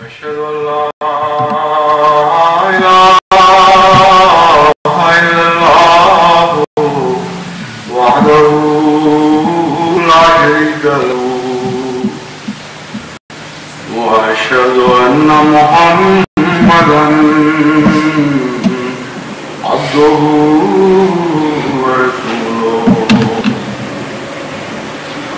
أشهد أن لا إله إلا الله وحده لا شريك له وأشهد أن محمدا عبده ورسوله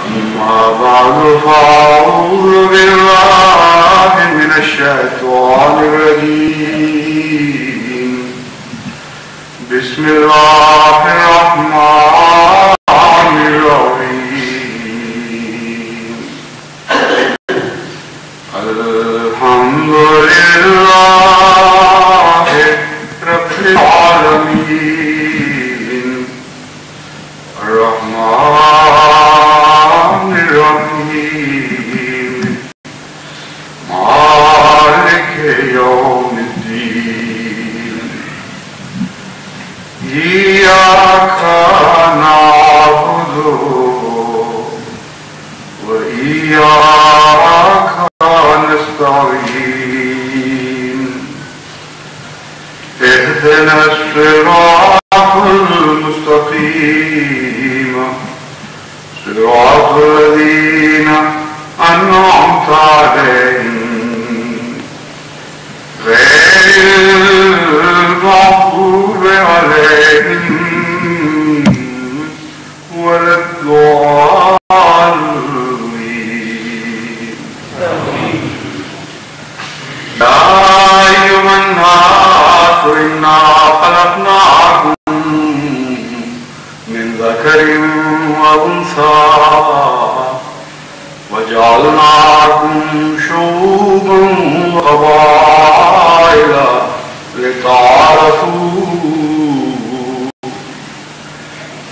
أما بعد فأعوذ بالله من الشيطان الرجيم بسم الله الرحمن الرحيم الحمد لله رب العالمين الرحمن الرحيم مالك يوم الدين إياك نعبد وإياك نستعين اهدنا الصراط المستقيم صراط الذين أنعمت عليهم غير المغضوب عليهم ولا الضالين يا أيها الناس إنا خلقناكم من ذكر وأنثى وجعلناكم شعوبا وقبائل لتعارفوا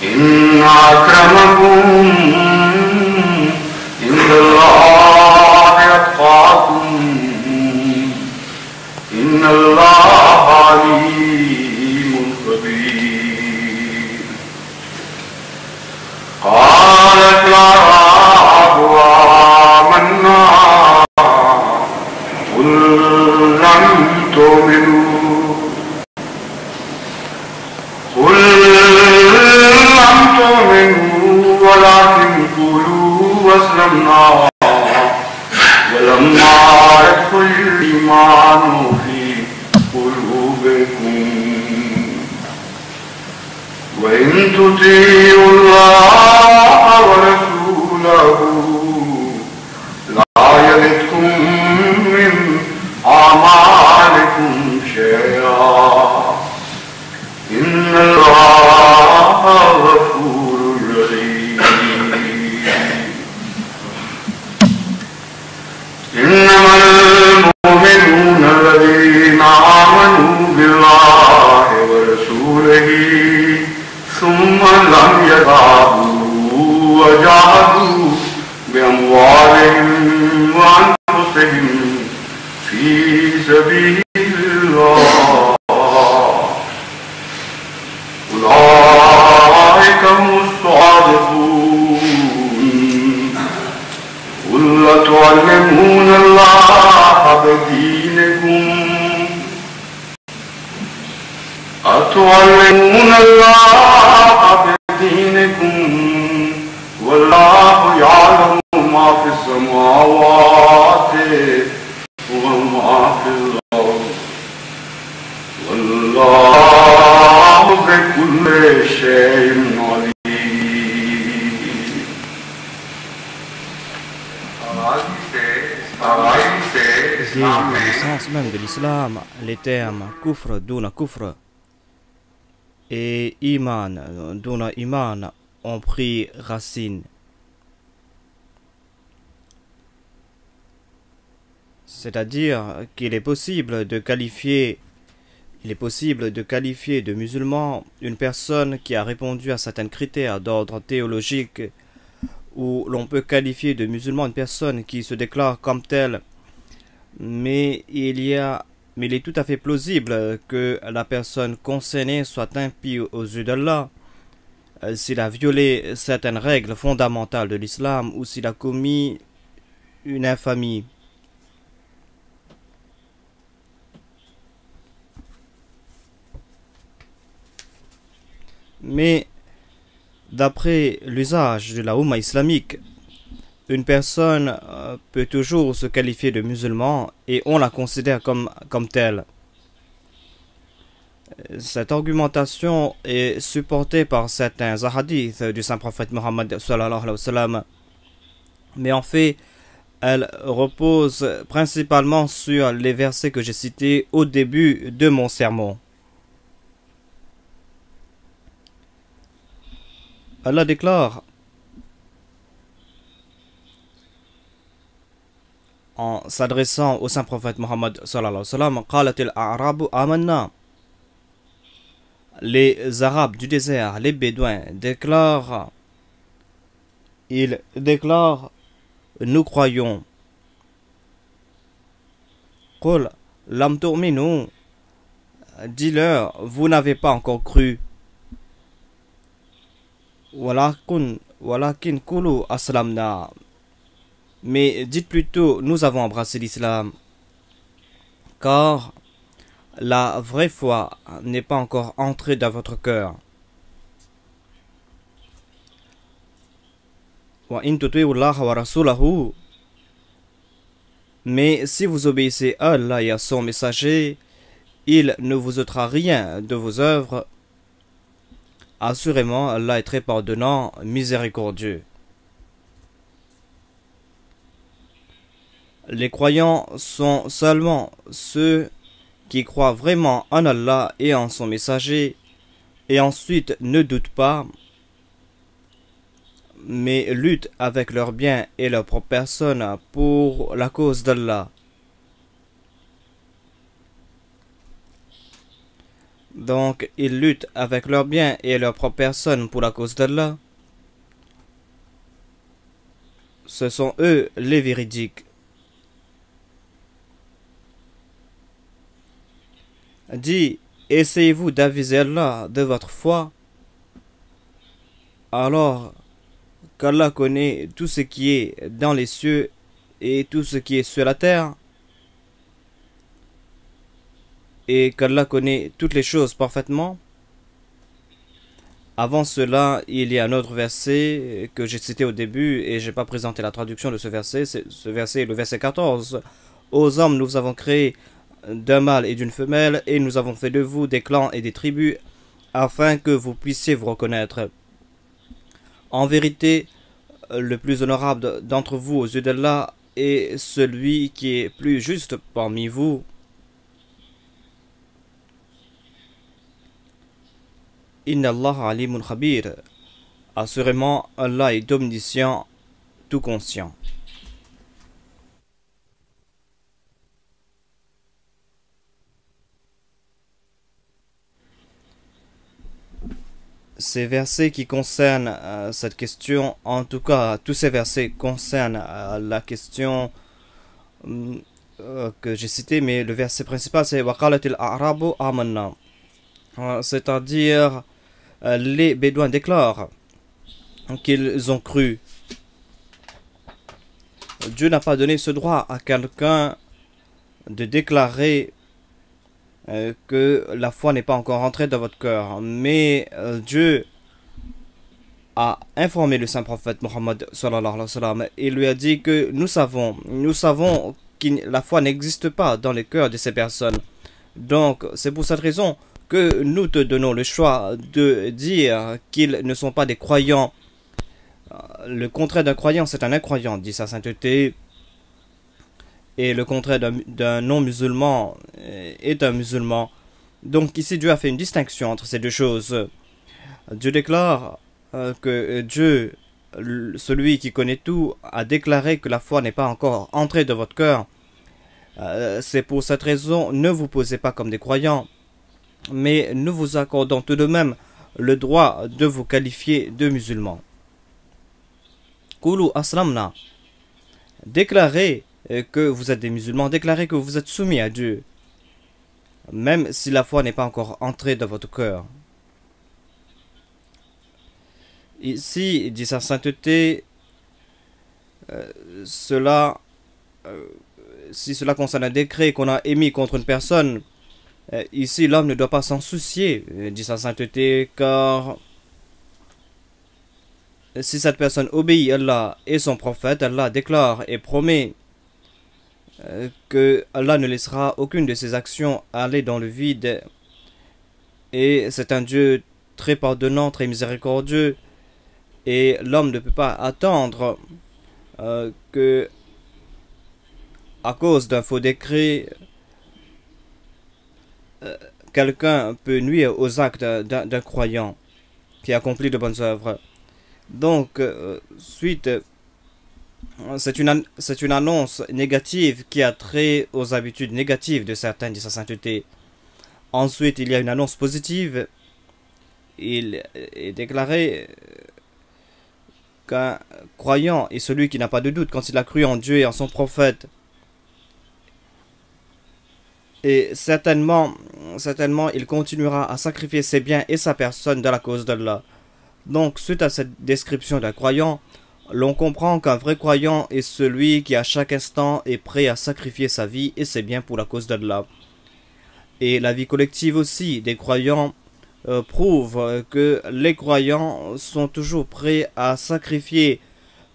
إن أكرمكم عند الله أتقاكم إن الله عليم خبير قالت الأعراب آمنا قل لم تؤمنوا ولكن قولوا أسلمنا ولما يدخل الإيمان في قلوبكم وإن تطيعوا الله ورسوله لا يلدكم من أعمالكم شيئا إن الله غفور رحيم إنما المؤمنون الذين آمنوا بالله ورسوله ثم لم يرتابوا وجاهدوا بأموالهم وأنفسهم في سبيل الله أولئك هم الصادقون قل أتعلمون الله بدينكم والله يعلم ما في السماوات وما في الأرض والله بكل شيء عليم. Dès l'essence même de l'islam, les termes kufr, duna kufr et iman, duna iman ont pris racine. C'est-à-dire qu'il est possible de qualifier de musulman une personne qui a répondu à certains critères d'ordre théologique, ou l'on peut qualifier de musulman une personne qui se déclare comme telle, mais il est tout à fait plausible que la personne concernée soit impie aux yeux d'Allah s'il a violé certaines règles fondamentales de l'islam ou s'il a commis une infamie. Mais d'après l'usage de la Oumma islamique, une personne peut toujours se qualifier de musulman et on la considère comme telle. Cette argumentation est supportée par certains hadiths du Saint-Prophète Mohammed sallallahu alayhi wa sallam, mais en fait, elle repose principalement sur les versets que j'ai cités au début de mon sermon. Allah déclare en s'adressant au Saint-Prophète Mohammed sallallahu alayhi wa sallam, Qalatil a'rabu amanna. Les Arabes du désert, les Bédouins, ils déclarent, nous croyons. Qul lam tu'minu, dis-leur, vous n'avez pas encore cru. Walakin kulu aslamna, mais dites plutôt, nous avons embrassé l'islam, car la vraie foi n'est pas encore entrée dans votre cœur. Mais si vous obéissez à Allah et à son messager, il ne vous ôtera rien de vos œuvres. Assurément, Allah est très pardonnant, miséricordieux. Les croyants sont seulement ceux qui croient vraiment en Allah et en son messager, et ensuite ne doutent pas, mais luttent avec leurs biens et leur propre personne pour la cause d'Allah. Donc, ils luttent avec leurs biens et leur propre personne pour la cause d'Allah. Ce sont eux les véridiques. Dis, essayez-vous d'aviser Allah de votre foi, alors qu'Allah connaît tout ce qui est dans les cieux et tout ce qui est sur la terre, et qu'Allah connaît toutes les choses parfaitement. Avant cela, il y a un autre verset que j'ai cité au début et je n'ai pas présenté la traduction de ce verset. Ce verset est le verset 14. Aux hommes, nous avons créé d'un mâle et d'une femelle, et nous avons fait de vous des clans et des tribus, afin que vous puissiez vous reconnaître. En vérité, le plus honorable d'entre vous aux yeux d'Allah est celui qui est plus juste parmi vous. Inna Allah alimun khabir. Assurément, Allah est omniscient, tout conscient. Ces versets qui concernent cette question, en tout cas, tous ces versets concernent la question que j'ai citée, mais le verset principal c'est Waqalatil a'rabu amanna, c'est-à-dire les Bédouins déclarent qu'ils ont cru. Dieu n'a pas donné ce droit à quelqu'un de déclarer que la foi n'est pas encore entrée dans votre cœur, mais Dieu a informé le saint prophète Mohammed sallallahu alayhi wa sallam et lui a dit que nous savons que la foi n'existe pas dans les cœurs de ces personnes. Donc c'est pour cette raison que nous te donnons le choix de dire qu'ils ne sont pas des croyants. Le contraire d'un croyant, c'est un incroyant, dit sa sainteté. Et le contraire d'un non-musulman est un musulman. Donc ici, Dieu a fait une distinction entre ces deux choses. Dieu déclare que Dieu, celui qui connaît tout, a déclaré que la foi n'est pas encore entrée dans votre cœur. C'est pour cette raison, ne vous posez pas comme des croyants, mais nous vous accordons tout de même le droit de vous qualifier de musulmans. Kulu aslamna. Déclarez que vous êtes des musulmans, déclarez que vous êtes soumis à Dieu, même si la foi n'est pas encore entrée dans votre cœur. Ici, dit sa sainteté, si cela concerne un décret qu'on a émis contre une personne, ici l'homme ne doit pas s'en soucier, dit sa sainteté, car si cette personne obéit à Allah et son prophète, Allah déclare et promet que Allah ne laissera aucune de ses actions aller dans le vide. Et c'est un Dieu très pardonnant, très miséricordieux. Et l'homme ne peut pas attendre que, à cause d'un faux décret, quelqu'un peut nuire aux actes d'un croyant qui accomplit de bonnes œuvres. Donc, c'est une annonce négative qui a trait aux habitudes négatives de certains, dit sa sainteté. Ensuite, il y a une annonce positive. Il est déclaré qu'un croyant est celui qui n'a pas de doute quand il a cru en Dieu et en son prophète. Et certainement, il continuera à sacrifier ses biens et sa personne dans la cause d'Allah. Donc, suite à cette description d'un croyant, l'on comprend qu'un vrai croyant est celui qui à chaque instant est prêt à sacrifier sa vie et ses biens pour la cause d'Allah. Et la vie collective aussi des croyants prouve que les croyants sont toujours prêts à sacrifier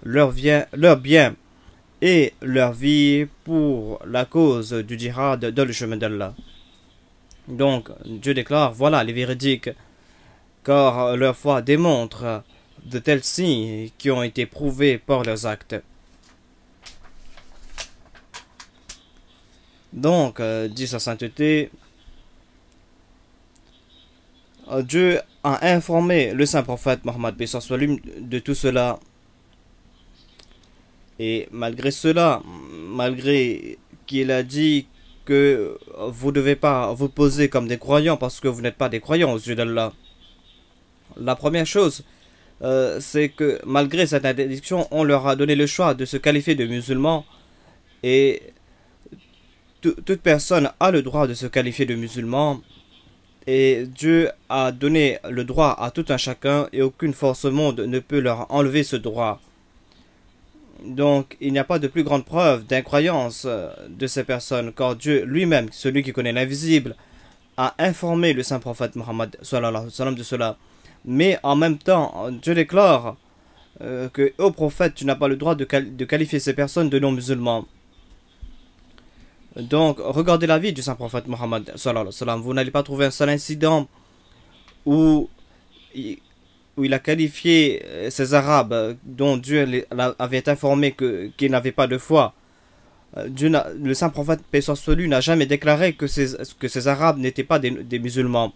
leurs biens et leur vie pour la cause du djihad dans le chemin d'Allah. Donc, Dieu déclare, voilà les véridiques, car leur foi démontre de tels signes qui ont été prouvés par leurs actes. Donc, dit sa sainteté, Dieu a informé le saint prophète Mohammed de tout cela. Et malgré cela, malgré qu'il a dit que vous ne devez pas vous poser comme des croyants parce que vous n'êtes pas des croyants aux yeux d'Allah, la première chose, c'est que malgré cette interdiction, on leur a donné le choix de se qualifier de musulmans. Et toute personne a le droit de se qualifier de musulman. Et Dieu a donné le droit à tout un chacun et aucune force au monde ne peut leur enlever ce droit. Donc, il n'y a pas de plus grande preuve d'incroyance de ces personnes, car Dieu lui-même, celui qui connaît l'invisible, a informé le saint prophète Mohammed de cela. Mais en même temps, Dieu déclare que au prophète, tu n'as pas le droit de qualifier ces personnes de non-musulmans. Donc, regardez la vie du saint prophète Mohammed. Vous n'allez pas trouver un seul incident où il a qualifié ces Arabes dont Dieu avait informé qu'ils n'avaient pas de foi. Le saint prophète, paix soit sur lui, n'a jamais déclaré que ces Arabes n'étaient pas des musulmans.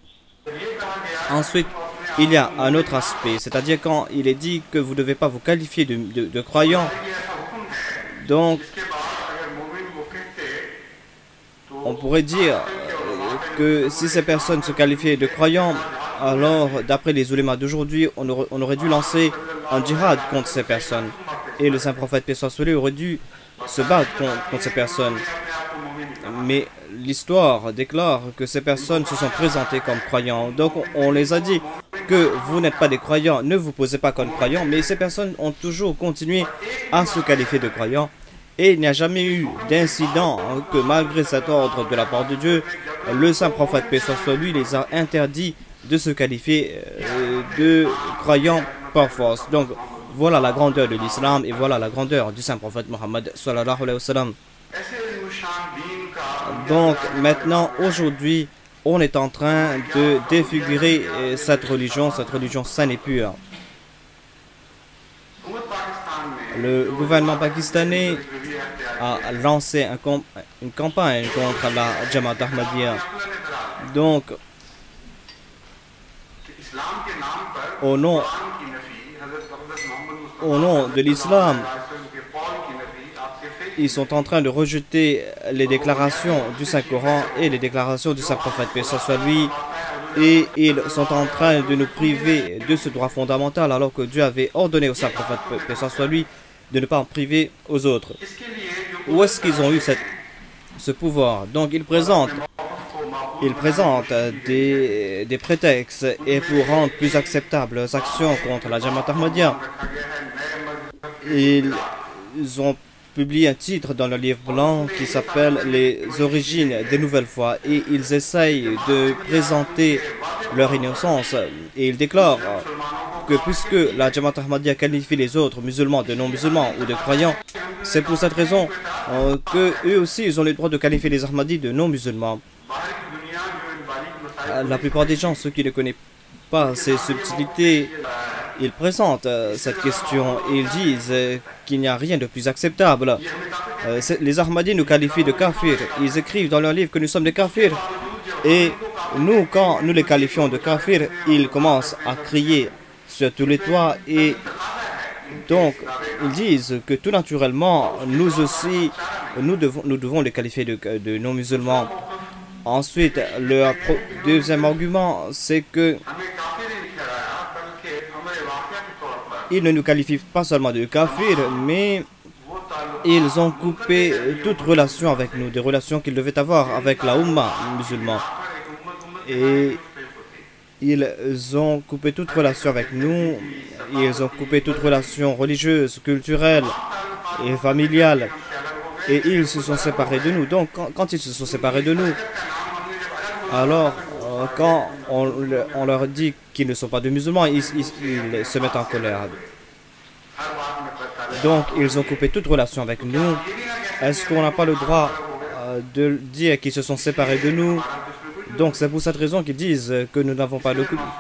Ensuite, il y a un autre aspect, c'est-à-dire quand il est dit que vous ne devez pas vous qualifier de croyants. Donc, on pourrait dire que si ces personnes se qualifiaient de croyants, alors d'après les oulémas d'aujourd'hui, on aurait dû lancer un djihad contre ces personnes. Et le saint prophète paix soit sur lui aurait dû se battre contre ces personnes. Mais l'histoire déclare que ces personnes se sont présentées comme croyants. Donc on les a dit que vous n'êtes pas des croyants, ne vous posez pas comme croyants. Mais ces personnes ont toujours continué à se qualifier de croyants. Et il n'y a jamais eu d'incident que malgré cet ordre de la part de Dieu, le saint prophète paix soit sur lui les a interdits de se qualifier de croyants par force. Donc voilà la grandeur de l'islam et voilà la grandeur du saint prophète Mohammed sallallahu alayhi wa sallam. Donc maintenant, aujourd'hui, on est en train de défigurer cette religion saine et pure. Le gouvernement pakistanais a lancé une campagne contre la Jamaat Ahmadiyya. Donc, au nom de l'islam, ils sont en train de rejeter les déclarations du Saint-Coran et les déclarations du Saint-Prophète, paix soit lui, et ils sont en train de nous priver de ce droit fondamental alors que Dieu avait ordonné au Saint-Prophète, paix soit lui, de ne pas en priver aux autres. Où est-ce qu'ils ont eu ce pouvoir? Donc ils présentent des prétextes et pour rendre plus acceptables leurs actions contre la Jamaat Ahmadiyya, ils ont publié un titre dans le livre blanc qui s'appelle Les origines des nouvelles foi et ils essayent de présenter leur innocence et ils déclarent que puisque la Jamaat Ahmadiyya qualifie les autres musulmans de non-musulmans ou de croyants, c'est pour cette raison que eux aussi ils ont le droit de qualifier les Ahmadis de non-musulmans. La plupart des gens, ceux qui ne connaissent pas ces subtilités, ils présentent cette question et ils disent qu'il n'y a rien de plus acceptable. Les Ahmadis nous qualifient de kafirs. Ils écrivent dans leur livre que nous sommes des kafirs. Et nous, quand nous les qualifions de kafirs, ils commencent à crier sur tous les toits. Et donc, ils disent que tout naturellement, nous aussi, nous devons les qualifier de non-musulmans. Ensuite, leur deuxième argument, c'est que ils ne nous qualifient pas seulement de kafirs, mais ils ont coupé toute relation avec nous, des relations qu'ils devaient avoir avec la Ummah musulmane. Et ils ont coupé toute relation avec nous, ils ont coupé toute relation religieuse, culturelle et familiale. Et ils se sont séparés de nous. Donc, quand ils se sont séparés de nous, alors, quand on leur dit qu'ils ne sont pas de musulmans, ils se mettent en colère. Donc, ils ont coupé toute relation avec nous. Est-ce qu'on n'a pas le droit de dire qu'ils se sont séparés de nous? Donc, c'est pour cette raison qu'ils disent que nous n'avons pas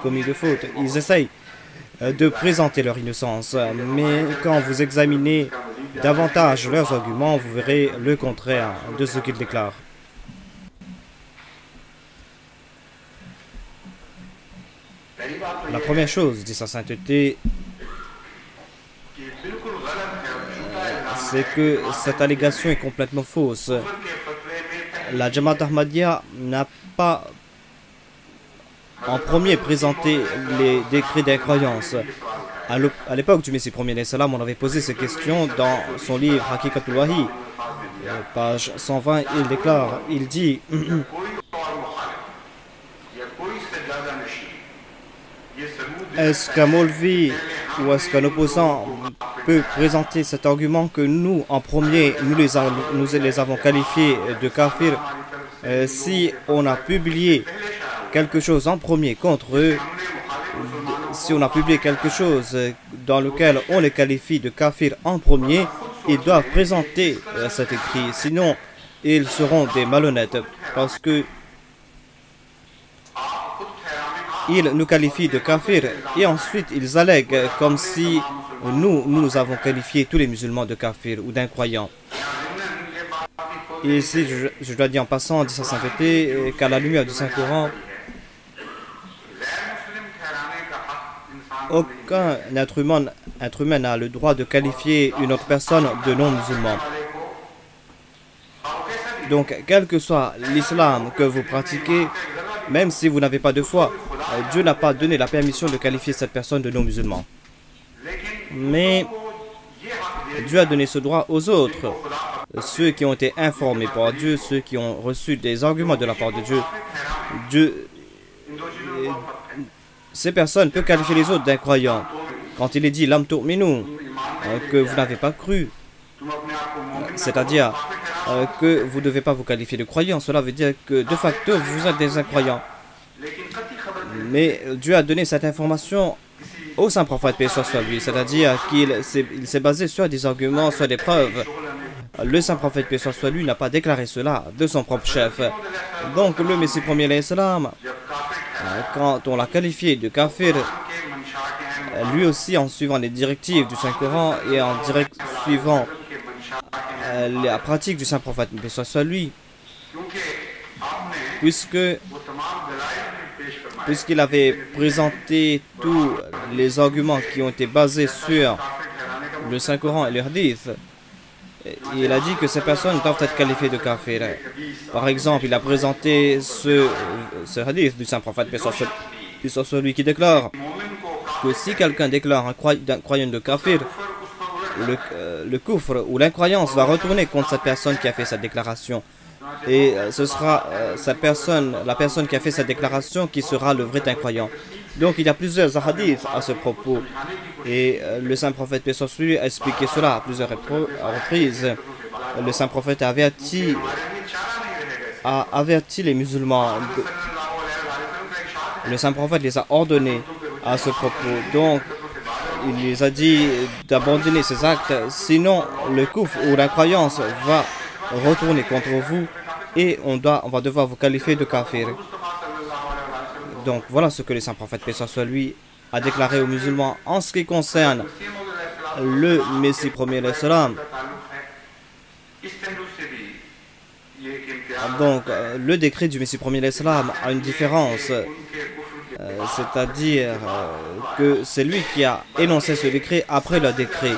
commis de faute. Ils essayent de présenter leur innocence. Mais quand vous examinez davantage leurs arguments, vous verrez le contraire de ce qu'ils déclarent. La première chose, dit sa sainteté, c'est que cette allégation est complètement fausse. La Jamaat Ahmadiyya n'a pas en premier présenté les décrets d'incroyance. À l'époque du Messie premier, on avait posé ces questions dans son livre Hakikatul Wahi, page 120. Il déclare, il dit est-ce qu'un Maulvi ou est-ce qu'un opposant peut présenter cet argument que nous, en premier, nous les avons qualifiés de kafirs si on a publié quelque chose en premier contre eux, si on a publié quelque chose dans lequel on les qualifie de kafirs en premier, ils doivent présenter cet écrit, sinon ils seront des malhonnêtes parce que ils nous qualifient de kafirs et ensuite ils allèguent comme si nous avons qualifié tous les musulmans de kafirs ou d'incroyants. Et ici, je dois dire en passant, dit sa sainteté, qu'à la lumière du Saint-Coran, aucun être humain n'a le droit de qualifier une autre personne de non-musulman. Donc, quel que soit l'islam que vous pratiquez, même si vous n'avez pas de foi, Dieu n'a pas donné la permission de qualifier cette personne de non-musulman. Mais Dieu a donné ce droit aux autres, ceux qui ont été informés par Dieu, ceux qui ont reçu des arguments de la part de Dieu. Ces personnes peuvent qualifier les autres d'incroyants. Quand il est dit lam tu'minu, que vous n'avez pas cru, c'est-à-dire que vous ne devez pas vous qualifier de croyants, cela veut dire que de facto vous êtes des incroyants. Mais Dieu a donné cette information au saint prophète, paix soit lui, c'est-à-dire qu'il s'est basé sur des arguments, sur des preuves. Le saint prophète, paix soit lui, n'a pas déclaré cela de son propre chef. Donc le Messie premier, l'islam, quand on l'a qualifié de kafir, lui aussi en suivant les directives du Saint-Coran et en suivant la pratique du saint prophète, paix soit lui, puisqu'il avait présenté tous les arguments qui ont été basés sur le Saint-Coran et le hadith, il a dit que ces personnes doivent être qualifiées de kafir. Par exemple, il a présenté ce hadith du saint prophète, paix soit celui qui déclare que si quelqu'un déclare un croyant de kafir, le kufr ou l'incroyance va retourner contre cette personne qui a fait cette déclaration. Et ce sera la personne qui a fait cette déclaration qui sera le vrai incroyant. Donc il y a plusieurs hadiths à ce propos. Et le saint prophète paix soit lui a expliqué cela à plusieurs reprises. Le saint prophète a averti les musulmans. Le saint prophète les a ordonnés à ce propos. Donc il les a dit d'abandonner ces actes, sinon le kufr ou l'incroyance va retourner contre vous et on va devoir vous qualifier de kafir. Donc voilà ce que le saint prophète, paix soit lui, a déclaré aux musulmans en ce qui concerne le Messie premier l'Islam. Donc le décret du Messie premier l'Islam a une différence, c'est-à-dire que c'est lui qui a énoncé ce décret après le décret.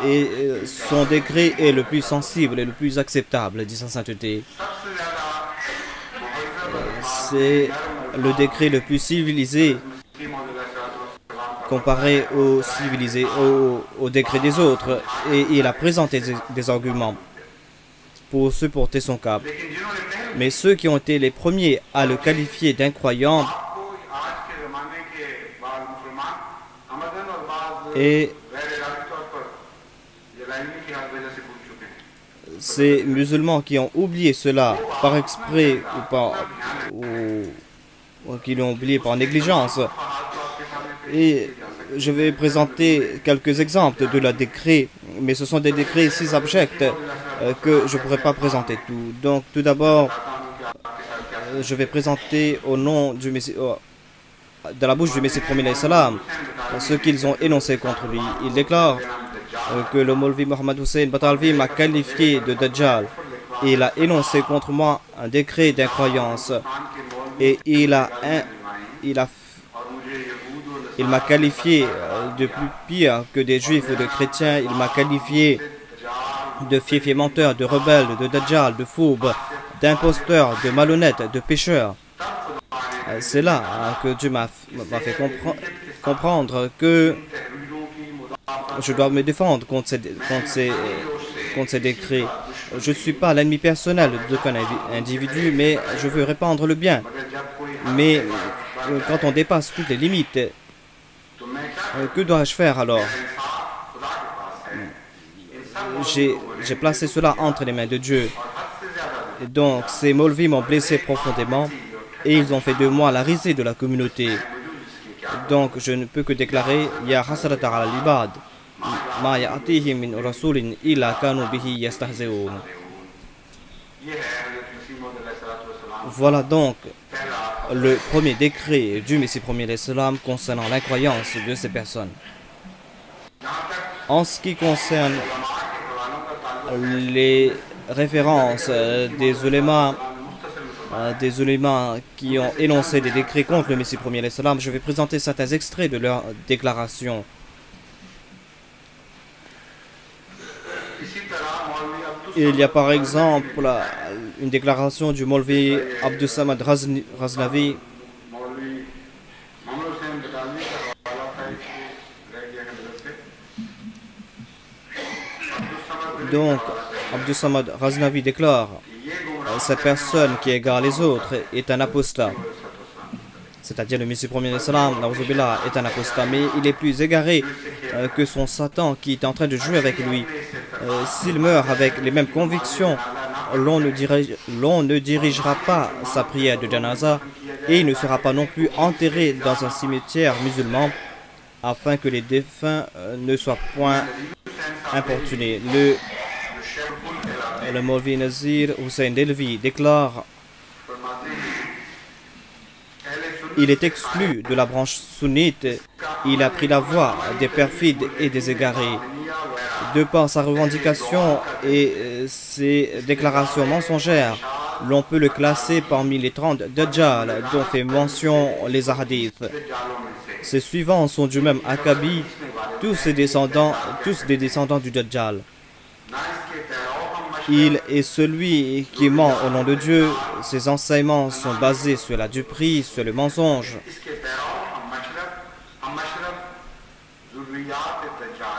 Et son décret est le plus sensible et le plus acceptable, dit sa sainteté. C'est le décret le plus civilisé comparé au décret des autres. Et il a présenté des arguments pour supporter son cas. Mais ceux qui ont été les premiers à le qualifier d'incroyant et ces musulmans qui ont oublié cela par exprès ou qui l'ont oublié par négligence. Et je vais présenter quelques exemples de la décret, mais ce sont des décrets si abjects que je ne pourrais pas présenter tout. Donc tout d'abord, je vais présenter au nom du Messie, de la bouche du Messie premier salam, ce qu'ils ont énoncé contre lui. Il déclare que le Maulvi Mohammed Hussein Batalvi m'a qualifié de Dajjal. Il a énoncé contre moi un décret d'incroyance et il m'a qualifié de plus pire que des juifs ou de chrétiens. Il m'a qualifié de fief et menteur, de rebelle, de Dajjal, de fourbe, d'imposteur, de malhonnête, de pécheur. C'est là que Dieu m'a fait comprendre que je dois me défendre contre ces décrets. Je ne suis pas l'ennemi personnel d'aucun individu, mais je veux répandre le bien. Mais quand on dépasse toutes les limites, que dois-je faire alors? J'ai placé cela entre les mains de Dieu. Et donc, ces Maulvis m'ont blessé profondément et ils ont fait de moi la risée de la communauté. Donc, je ne peux que déclarer Ya hasrata ala al-ibad ma ya'tihim min rasulin illa kanu bihi yastahzi'un. Voilà donc le premier décret du Messie premier l'Islam concernant l'incroyance de ces personnes. En ce qui concerne les références des ulémas qui ont énoncé des décrets contre le Messie premier l'Islam, je vais présenter certains extraits de leurs déclarations. Il y a par exemple une déclaration du Maulvi Abdus Samad Ghaznavi. Donc, Abdus Samad Ghaznavi déclare cette personne qui égare les autres est un apostat. C'est-à-dire le Messie premier l'Islam est un apostat, mais il est plus égaré que son Satan qui est en train de jouer avec lui. S'il meurt avec les mêmes convictions, l'on ne dirigera pas sa prière de janaza et il ne sera pas non plus enterré dans un cimetière musulman afin que les défunts ne soient point importunés. Le Maulvi Nazir Hussein Delvi déclare: il est exclu de la branche sunnite, il a pris la voie des perfides et des égarés. De par sa revendication et ses déclarations mensongères, l'on peut le classer parmi les 30 Dajjal dont fait mention les hadiths. Ses suivants sont du même Akabi, tous des descendants du Dajjal. Il est celui qui ment au nom de Dieu. Ses enseignements sont basés sur la duperie, sur le mensonge.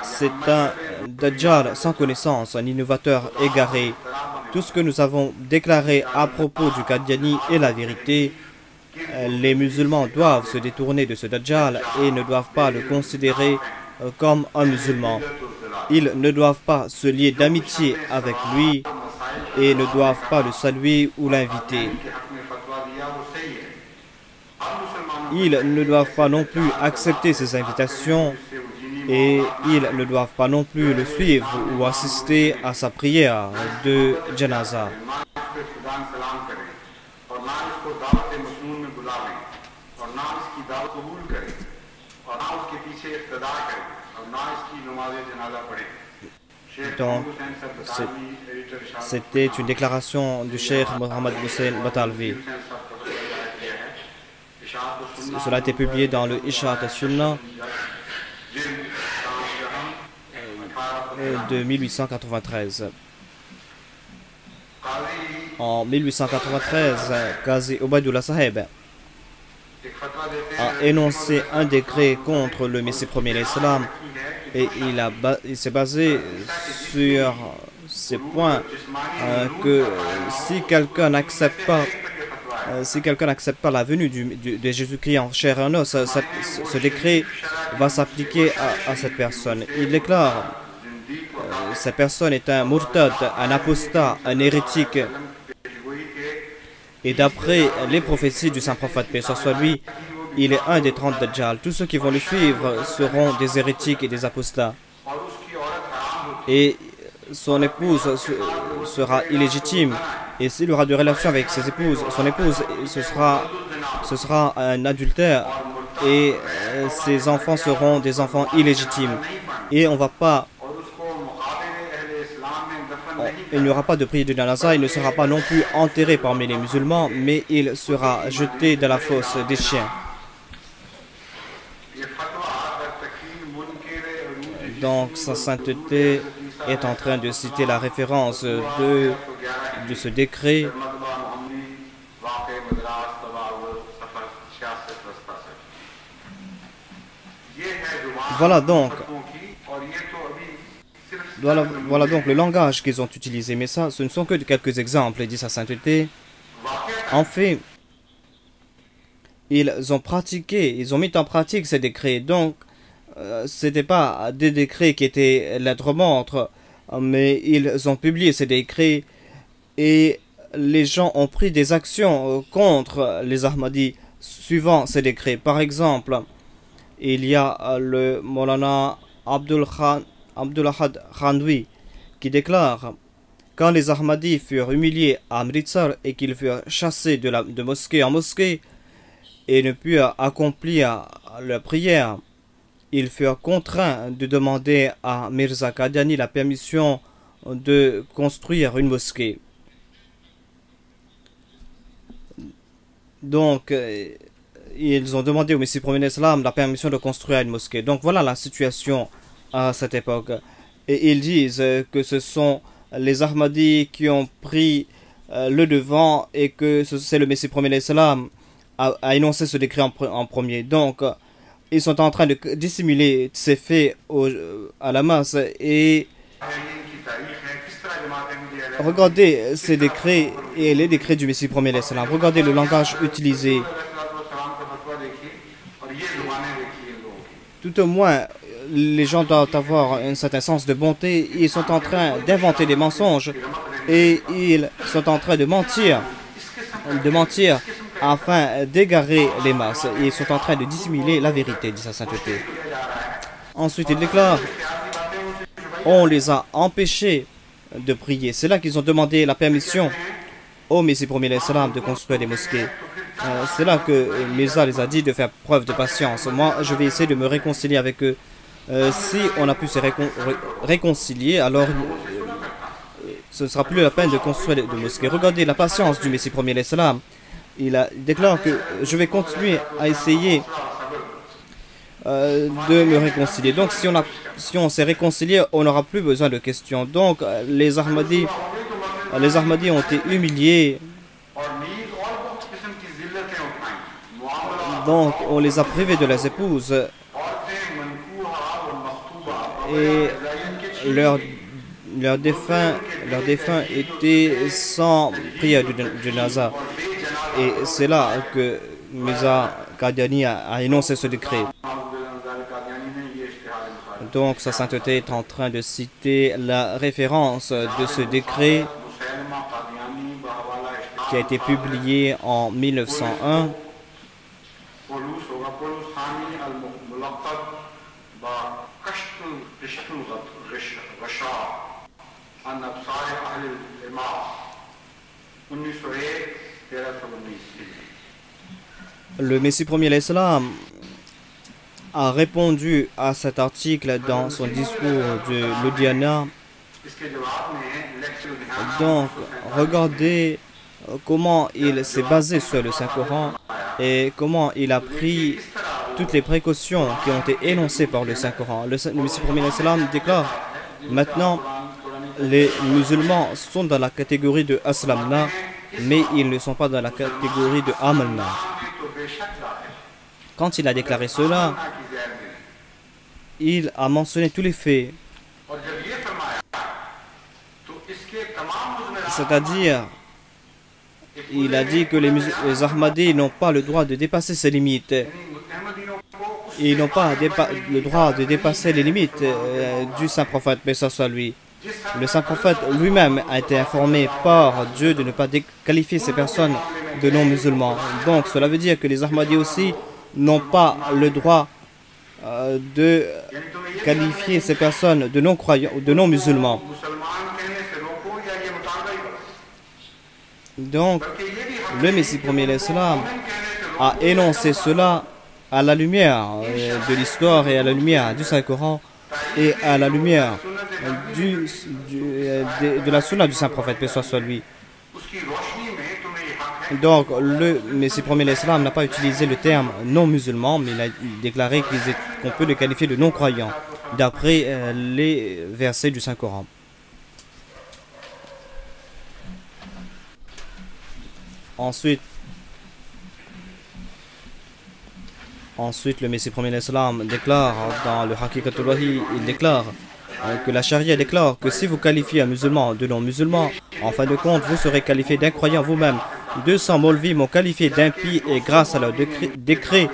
C'est un Dajjal sans connaissance, un innovateur égaré. Tout ce que nous avons déclaré à propos du Qadiani est la vérité. Les musulmans doivent se détourner de ce Dajjal et ne doivent pas le considérer comme un musulman. Ils ne doivent pas se lier d'amitié avec lui et ne doivent pas le saluer ou l'inviter. Ils ne doivent pas non plus accepter ses invitations et ils ne doivent pas non plus le suivre ou assister à sa prière de janaza. Donc, c'était une déclaration du Cheikh Mohammed Hussein Batalvi. Cela a été publié dans le Ishaat al-Sunnah de 1893. En 1893, Qazi Ubaidullah Saheb a énoncé un décret contre le Messie premier l'Islam et il s'est basé sur ces points que si quelqu'un n'accepte pas la venue de Jésus-Christ en chair et en os, ce décret va s'appliquer à cette personne. Il déclare cette personne est un murtad, un apostat, un hérétique. Et d'après les prophéties du saint prophète, paix soit lui, il est un des 30 Dajjal. Tous ceux qui vont le suivre seront des hérétiques et des apostats. Et son épouse sera illégitime. Et s'il aura de relations avec son épouse, ce sera un adultère. Et ses enfants seront des enfants illégitimes. Et on va pas... Il n'y aura pas de prière de janaza, il ne sera pas non plus enterré parmi les musulmans, mais il sera jeté dans la fosse des chiens. Donc, sa sainteté est en train de citer la référence de ce décret. Voilà donc le langage qu'ils ont utilisé. Mais ça, ce ne sont que quelques exemples, dit sa sainteté. En fait, ils ont mis en pratique ces décrets. Donc, ce n'était pas des décrets qui étaient lettres mortes, mais ils ont publié ces décrets et les gens ont pris des actions contre les Ahmadis suivant ces décrets. Par exemple, il y a le Maulana Abdul Ahad Khanwi qui déclare: quand les Ahmadis furent humiliés à Amritsar et qu'ils furent chassés de mosquée en mosquée et ne purent accomplir leur prière, ils furent contraints de demander à Mirza Qadiani la permission de construire une mosquée. Donc, ils ont demandé au Messie premier l'Islam la permission de construire une mosquée. Donc voilà la situation à cette époque. Et ils disent que ce sont les Ahmadis qui ont pris le devant et que c'est le Messie premier l'Islam a énoncé ce décret en premier. Donc, ils sont en train de dissimuler ces faits à la masse et regardez ces décrets et les décrets du Messie premier l'Islam. Regardez le langage utilisé. Tout au moins, les gens doivent avoir un certain sens de bonté. Ils sont en train d'inventer des mensonges et ils sont en train de mentir afin d'égarer les masses. Ils sont en train de dissimuler la vérité, dit sa sainteté. Ensuite, il déclare: on les a empêchés de prier. C'est là qu'ils ont demandé la permission au Messie premier l'Islam de construire des mosquées. C'est là que Mirza les a dit de faire preuve de patience. Moi, je vais essayer de me réconcilier avec eux. Si on a pu se réconcilier, alors ce ne sera plus la peine de construire des mosquées. Regardez la patience du Messie premier l'Islam. Il déclare que je vais continuer à essayer de me réconcilier. Donc si on s'est réconcilié, on n'aura plus besoin de questions. Donc les Ahmadis ont été humiliés. Donc on les a privés de leurs épouses et leurs défunts étaient sans prière de janaza. Et c'est là que Mirza Qadiani a énoncé ce décret. Donc sa sainteté est en train de citer la référence de ce décret qui a été publié en 1901. Le Messie premier l'Islam a répondu à cet article dans son discours de Ludhiana. Donc, regardez comment il s'est basé sur le Saint-Coran et comment il a pris toutes les précautions qui ont été énoncées par le Saint-Coran. Le Messie premier l'Islam déclare maintenant les musulmans sont dans la catégorie de Aslamna, mais ils ne sont pas dans la catégorie de Amalna. Quand il a déclaré cela, il a mentionné tous les faits. C'est-à-dire, il a dit que les Ahmadis n'ont pas le droit de dépasser ces limites. Ils n'ont pas le droit de dépasser les limites du saint prophète, mais ça soit lui. Le saint prophète lui-même a été informé par Dieu de ne pas qualifier ces personnes de non-musulmans. Donc cela veut dire que les Ahmadis aussi n'ont pas le droit de qualifier ces personnes de non-croyants ou de non-musulmans. Donc, le Messie premier l'Islam a énoncé cela à la lumière de l'histoire et à la lumière du Saint-Coran et à la lumière de la sunna du Saint-Prophète, paix soit sur lui. Donc, le Messie premier l'Islam n'a pas utilisé le terme non-musulman, mais il a déclaré qu'on peut le qualifier de non-croyant, d'après les versets du Saint-Coran. Ensuite, le Messie premier l'Islam déclare dans le Haqiqatul Wahi, il déclare que la charia déclare que si vous qualifiez un musulman de non-musulman, en fin de compte, vous serez qualifié d'incroyant vous-même. 200 Maulvis m'ont qualifié d'impie et grâce à leur décret,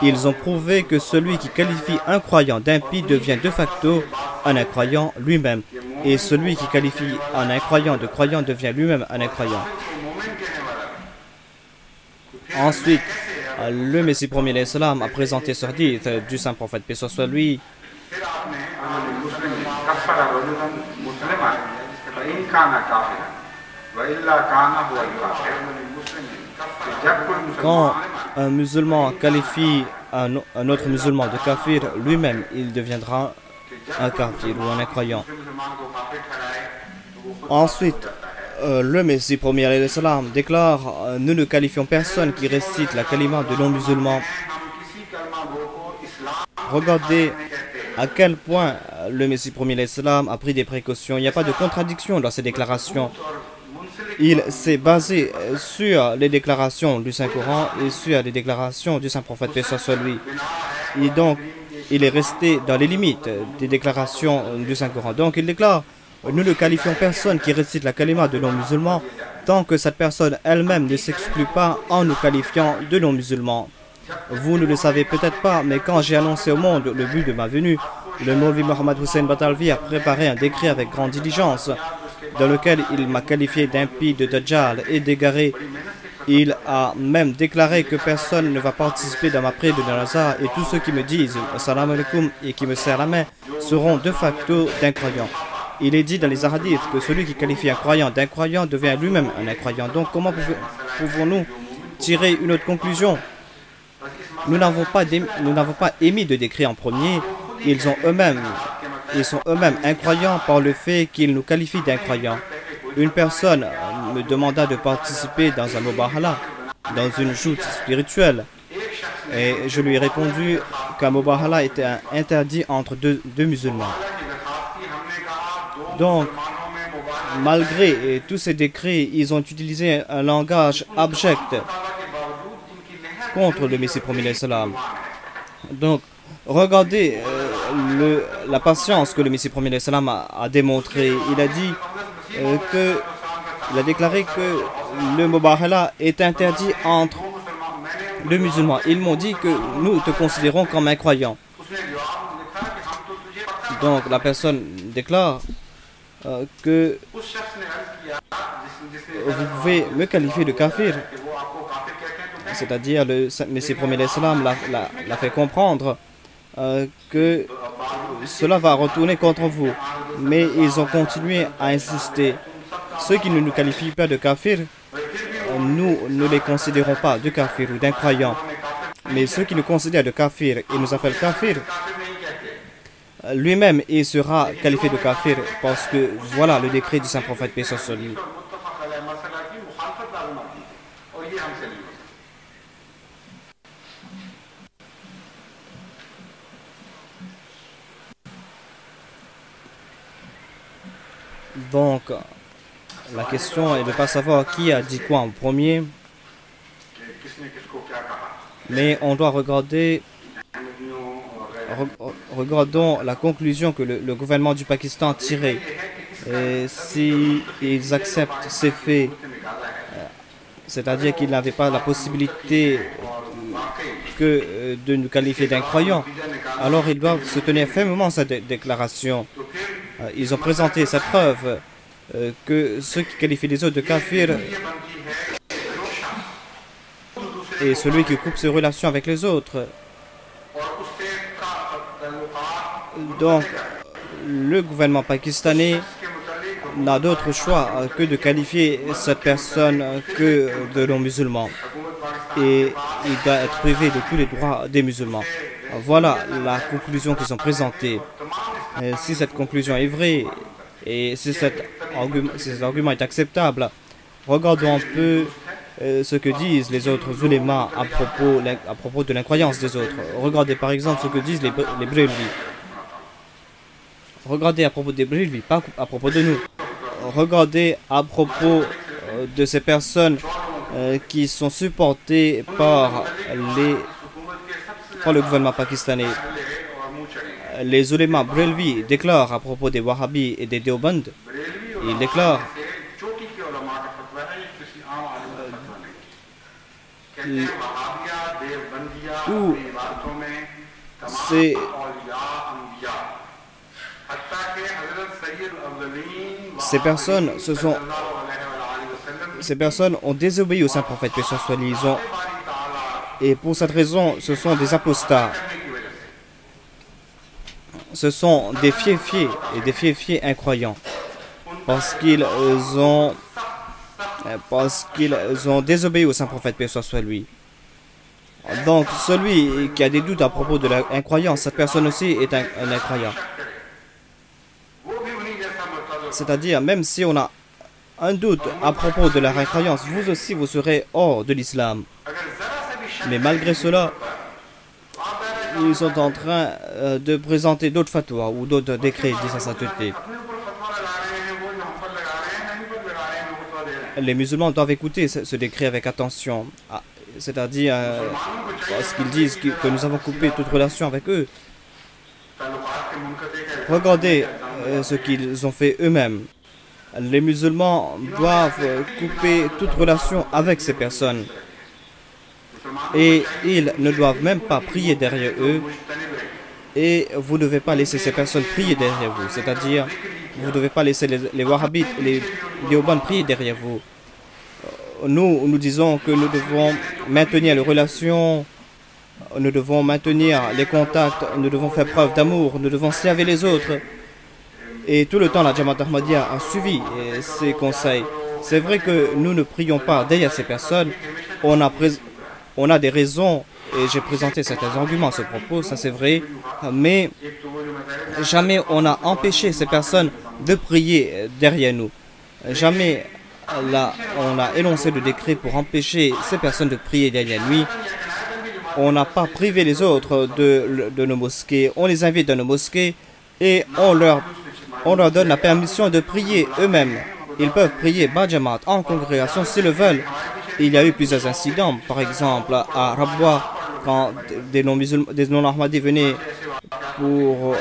ils ont prouvé que celui qui qualifie un croyant d'impie devient de facto un incroyant lui-même. Et celui qui qualifie un incroyant de croyant devient lui-même un incroyant. Ensuite, le Messie premier l'Islam a présenté ce hadith du saint prophète, paix soit sur lui. Quand un musulman qualifie un autre musulman de kafir, lui-même, il deviendra un kafir ou un incroyant. Ensuite, le Messie premier l'Islam déclare nous ne qualifions personne qui récite la kalima de non-musulman. Regardez à quel point le Messie premier l'Islam a pris des précautions. Il n'y a pas de contradiction dans ses déclarations. Il s'est basé sur les déclarations du Saint-Coran et sur les déclarations du Saint-Prophète, paix soit sur lui. Et donc, il est resté dans les limites des déclarations du Saint-Coran. Donc, il déclare nous ne qualifions personne qui récite la kalima de non-musulman tant que cette personne elle-même ne s'exclut pas en nous qualifiant de non-musulmans. Vous ne le savez peut-être pas, mais quand j'ai annoncé au monde le but de ma venue, le Maulvi Mohammed Hussein Batalvi a préparé un décret avec grande diligence dans lequel il m'a qualifié d'impie, de Dajjal et d'égaré. Il a même déclaré que personne ne va participer dans ma prière de Naraza et tous ceux qui me disent « Assalamu alaikum » et qui me serrent la main seront de facto d'incroyants. Il est dit dans les hadiths que celui qui qualifie un croyant d'incroyant devient lui-même un incroyant. Donc comment pouvons-nous tirer une autre conclusion? Nous n'avons pas émis de décret en premier. Ils sont eux-mêmes incroyants par le fait qu'ils nous qualifient d'incroyants. Une personne me demanda de participer dans un mubahala, dans une joute spirituelle. Et je lui ai répondu qu'un mubahala était interdit entre deux musulmans. Donc, malgré tous ces décrets, ils ont utilisé un langage abject contre le Messie premier l'Islam. Donc, regardez la patience que le Messie premier l'Islam a démontré. Il a déclaré que le mubahala est interdit entre deux musulmans. Ils m'ont dit que nous te considérons comme incroyant. Donc, la personne déclare que vous pouvez me qualifier de kafir, c'est-à-dire le Messie premier l'Islam l'a fait comprendre que cela va retourner contre vous, mais ils ont continué à insister. ceux qui ne nous qualifient pas de kafir, nous ne les considérons pas de kafir ou d'incroyants. Mais ceux qui nous considèrent de kafir et nous appellent kafir, lui-même il sera qualifié de kafir parce que voilà le décret du saint prophète paix soit sur lui. Donc, la question est de ne pas savoir qui a dit quoi en premier, mais on doit regarder, regardons la conclusion que le gouvernement du Pakistan a tirée. Et s'ils acceptent ces faits, c'est-à-dire qu'ils n'avaient pas la possibilité que de nous qualifier d'incroyants, alors ils doivent se tenir fermement à cette déclaration. Ils ont présenté cette preuve que ceux qui qualifient les autres de kafir et celui qui coupe ses relations avec les autres. Donc, le gouvernement pakistanais n'a d'autre choix que de qualifier cette personne que de non-musulman. Et il doit être privé de tous les droits des musulmans. Voilà la conclusion qu'ils ont présentée. Si cette conclusion est vraie et si cet argument est acceptable, regardons un peu ce que disent les autres ulémas à propos de l'incroyance des autres. Regardez par exemple ce que disent les Brelvis. Regardez à propos des Brelvis, pas à propos de nous. Regardez à propos de ces personnes qui sont supportées par le gouvernement pakistanais. Les ulémas Brelvis déclarent à propos des Wahhabis et des Deoband, ils déclarent tous ces personnes ont désobéi au saint prophète paix soit sur lui. Et pour cette raison, ce sont des apostats. Ce sont des fiefs et des fiefs incroyants parce qu'ils ont désobéi au saint prophète paix soit sur lui. Donc celui qui a des doutes à propos de l'incroyance, cette personne aussi est un incroyant. C'est-à-dire, même si on a un doute à propos de leur incroyance, vous aussi vous serez hors de l'islam. Mais malgré cela, ils sont en train de présenter d'autres fatwas ou d'autres décrets de sa sainteté. Les musulmans doivent écouter ce décret avec attention. C'est-à-dire, parce qu'ils disent que nous avons coupé toute relation avec eux. Regardez ce qu'ils ont fait eux-mêmes. Les musulmans doivent couper toute relation avec ces personnes. Et ils ne doivent même pas prier derrière eux. Et vous ne devez pas laisser ces personnes prier derrière vous. C'est-à-dire, vous ne devez pas laisser les Wahhabites et les Deoband prier derrière vous. Nous disons que nous devons maintenir les relations, nous devons maintenir les contacts, nous devons faire preuve d'amour, nous devons servir les autres. Et tout le temps, la Jamaat Ahmadiyya a suivi ces conseils. C'est vrai que nous ne prions pas derrière ces personnes. On a des raisons, et j'ai présenté certains arguments à ce propos, ça c'est vrai. Mais jamais on a empêché ces personnes de prier derrière nous. Jamais on a énoncé le décret pour empêcher ces personnes de prier derrière lui. On n'a pas privé les autres de nos mosquées. On les invite dans nos mosquées et on leur donne la permission de prier eux-mêmes. Ils peuvent prier Bajamat en congrégation s'ils le veulent. Il y a eu plusieurs incidents, par exemple à Rabwa, quand des non-ahmadis venaient pour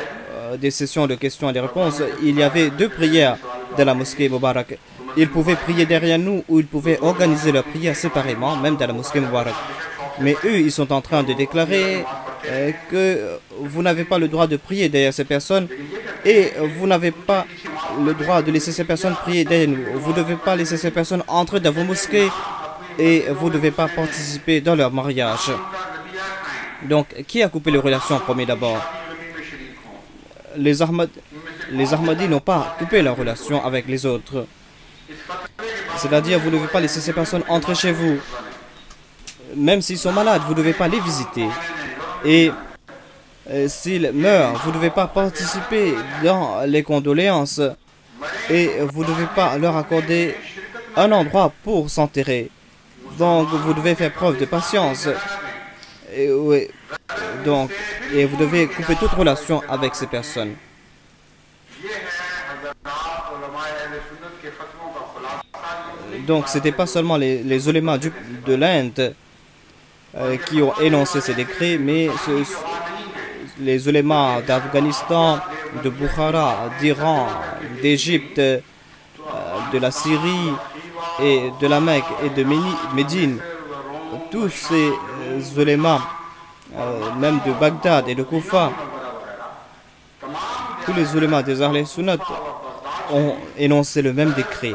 des sessions de questions et de réponses, il y avait 2 prières de la mosquée Mubarak. Ils pouvaient prier derrière nous ou ils pouvaient organiser leur prière séparément, même dans la mosquée Mubarak. Mais eux, ils sont en train de déclarer que vous n'avez pas le droit de prier derrière ces personnes et vous n'avez pas le droit de laisser ces personnes prier derrière nous. Vous ne devez pas laisser ces personnes entrer dans vos mosquées et vous ne devez pas participer dans leur mariage. Donc, qui a coupé les relations en premier d'abord? Les Ahmadis n'ont pas coupé leurs relations avec les autres. C'est-à-dire, vous ne devez pas laisser ces personnes entrer chez vous. Même s'ils sont malades, vous ne devez pas les visiter. Et s'ils meurent, vous ne devez pas participer dans les condoléances. Et vous ne devez pas leur accorder un endroit pour s'enterrer. Donc, vous devez faire preuve de patience. Et, oui, donc, et vous devez couper toute relation avec ces personnes. Donc, ce n'était pas seulement les ulémas de l'Inde qui ont énoncé ces décrets, mais les ulémas d'Afghanistan, de Bukhara, d'Iran, d'Égypte, de la Syrie et de la Mecque et de Médine. Tous ces ulémas, même de Bagdad et de Koufa, tous les ulémas des Ahl Sunnat ont énoncé le même décret.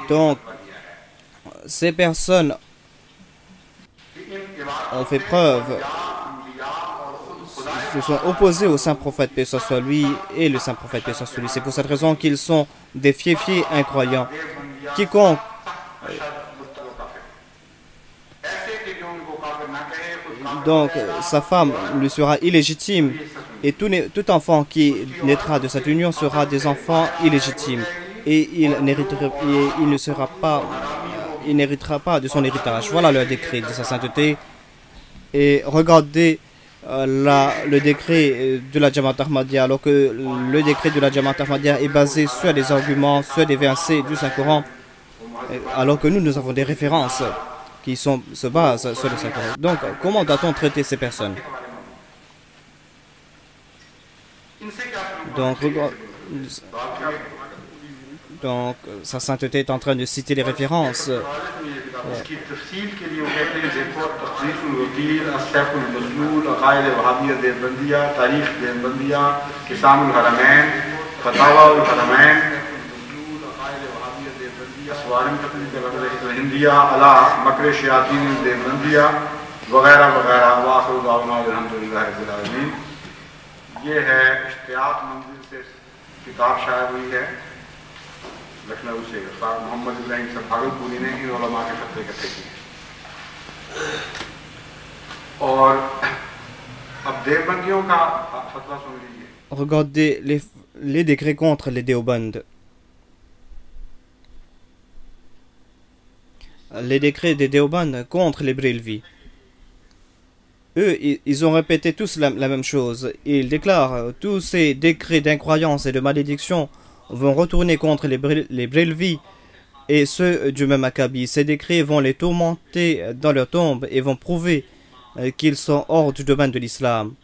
Donc, ces personnes ont fait preuve, se sont opposés au saint prophète, paix soit lui, et le saint prophète, paix soit lui. C'est pour cette raison qu'ils sont des fiefs incroyants. Quiconque donc sa femme lui sera illégitime, et tout enfant qui naîtra de cette union sera des enfants illégitimes, et il n'héritera pas de son héritage. Voilà le décret de sa sainteté. Et regardez le décret de la Jamaat Ahmadiyya, alors que le décret de la Jamaat Ahmadiyya est basé sur des arguments, sur des versets du Saint-Coran, alors que nous avons des références qui se basent sur le Saint-Coran. Donc, comment doit-on traiter ces personnes? Donc, sa sainteté est en train de citer les références. Lucknow से मोहम्मद इब्राहिम से भागलपुरी ने इन उलमा के फतवे इकट्ठे किए और अब देवबंदियों का फतवा सुन लीजिए. Regardez les décrets contre les Deoband. Les décrets des Deoband contre les Brelvi. Eux, ils ont répété tous la même chose. Ils déclarent tous ces décrets d'incroyance et de malédiction vont retourner contre les Brelvi et ceux du même Maccabi. Ces décrets vont les tourmenter dans leur tombe et vont prouver qu'ils sont hors du domaine de l'islam.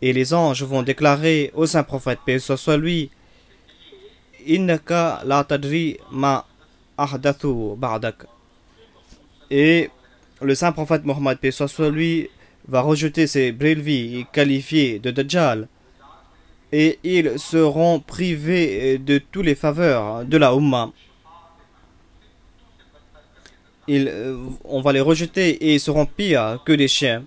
Et les anges vont déclarer au saint prophète, paix soit lui, Innaka la tadri ma ahdathu ba'dak. Et le saint prophète Mohammed, paix soit lui, va rejeter ces Brelvi qualifiés de Dajjal. Et ils seront privés de toutes les faveurs de la Ummah. On va les rejeter et ils seront pires que des chiens.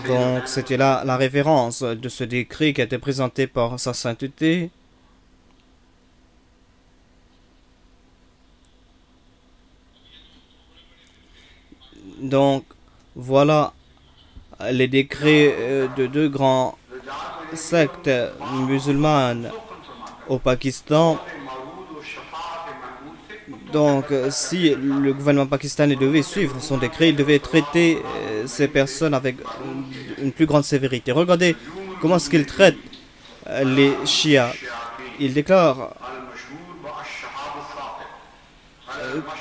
Donc c'était là la référence de ce décret qui a été présenté par sa sainteté. Donc voilà les décrets de deux grands sectes musulmanes au Pakistan. Donc, si le gouvernement pakistanais devait suivre son décret, il devait traiter ces personnes avec une plus grande sévérité. Regardez comment est-ce qu'il traite les chiites. Il déclare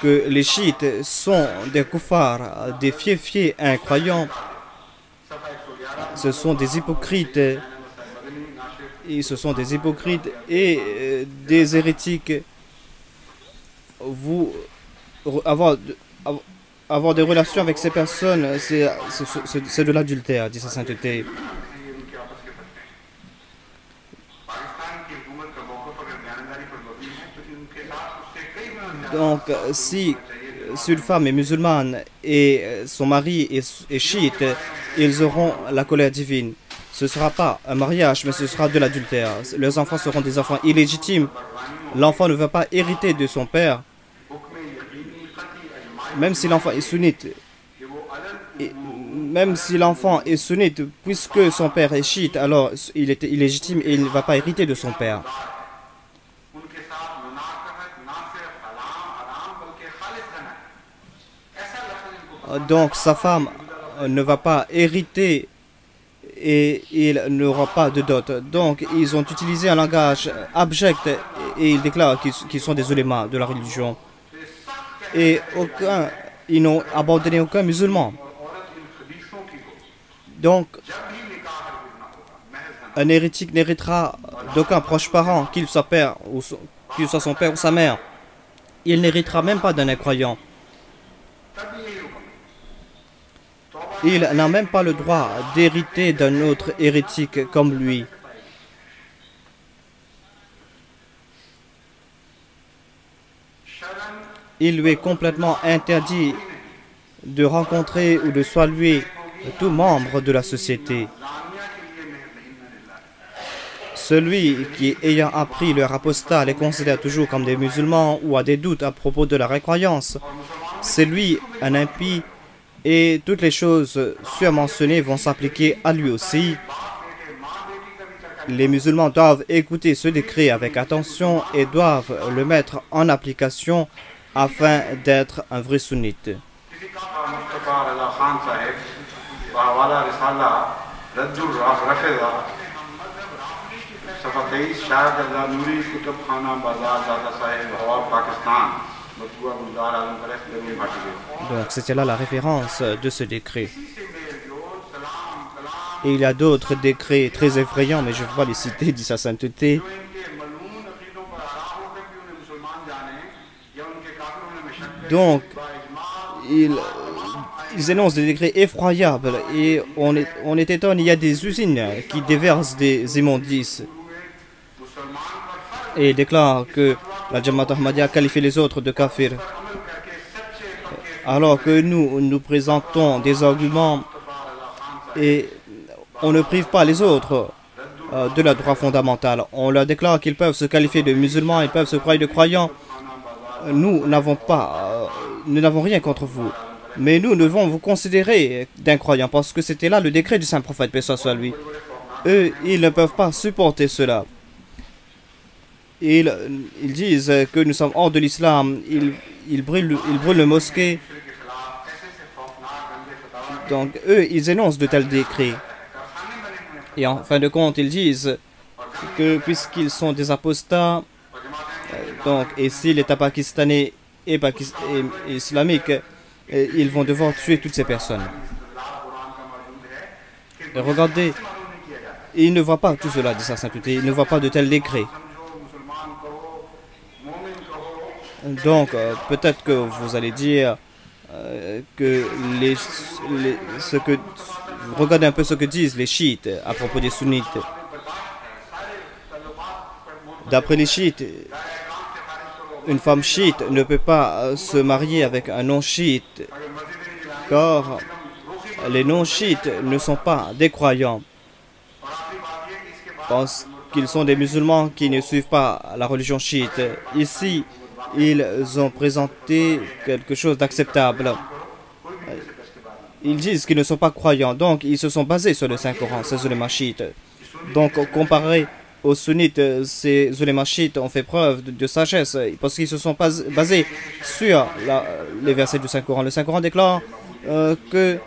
que les chiites sont des koufars, des fiefs incroyants. Ce sont des hypocrites. Ce sont des hypocrites et des hérétiques. Avoir des relations avec ces personnes, c'est de l'adultère, dit sa sainteté. Donc, si une femme est musulmane et son mari est chiite, ils auront la colère divine. Ce ne sera pas un mariage, mais ce sera de l'adultère. Leurs enfants seront des enfants illégitimes. L'enfant ne va pas hériter de son père, même si l'enfant est sunnite. Et même si l'enfant est sunnite, puisque son père est chiite, alors il est illégitime et il ne va pas hériter de son père. Donc sa femme ne va pas hériter et il n'aura pas de dot. Donc ils ont utilisé un langage abject et ils déclarent qu'ils sont des ulémas de la religion. Et ils n'ont abandonné aucun musulman. Donc un hérétique n'héritera d'aucun proche parent, qu'il soit son père ou sa mère. Il n'héritera même pas d'un incroyant. Il n'a même pas le droit d'hériter d'un autre hérétique comme lui. Il lui est complètement interdit de rencontrer ou de saluer tout membre de la société. Celui qui, ayant appris leur apostat, les considère toujours comme des musulmans ou a des doutes à propos de leur croyance, c'est lui un impie. Et toutes les choses surmentionnées vont s'appliquer à lui aussi. Les musulmans doivent écouter ce décret avec attention et doivent le mettre en application afin d'être un vrai sunnite. Donc c'était là la référence de ce décret. Et il y a d'autres décrets très effrayants, mais je ne vais pas les citer, dit sa sainteté. Donc, ils énoncent des décrets effroyables et on est étonné. Il y a des usines qui déversent des immondices. Et ils déclarent que la Jamaat Ahmadiyya qualifie les autres de kafirs. Alors que nous présentons des arguments et on ne prive pas les autres de leur droit fondamental. On leur déclare qu'ils peuvent se qualifier de musulmans, ils peuvent se croire de croyants. Nous n'avons rien contre vous. Mais nous devons vous considérer d'incroyants parce que c'était là le décret du saint prophète, paix soit lui. Eux, ils ne peuvent pas supporter cela. Ils disent que nous sommes hors de l'islam. Ils brûlent le mosquée. Donc, eux, ils énoncent de tels décrets. Et en fin de compte, ils disent que puisqu'ils sont des apostats, et si l'État pakistanais et islamique, ils vont devoir tuer toutes ces personnes. Et regardez, ils ne voient pas tout cela, dit sa sainteté. Ils ne voient pas de tels décrets. Donc, peut-être que vous allez dire que regardez un peu ce que disent les chiites à propos des sunnites. D'après les chiites, une femme chiite ne peut pas se marier avec un non-chiite, car les non-chiites ne sont pas des croyants, parce qu'ils sont des musulmans qui ne suivent pas la religion chiite. Ici, ils ont présenté quelque chose d'acceptable. Ils disent qu'ils ne sont pas croyants, donc ils se sont basés sur le Saint-Coran, ces ulémas chiites. Donc, comparé aux sunnites, ces ulémas chiites ont fait preuve de sagesse, parce qu'ils se sont basés sur les versets du Saint-Coran. Le Saint-Coran déclare que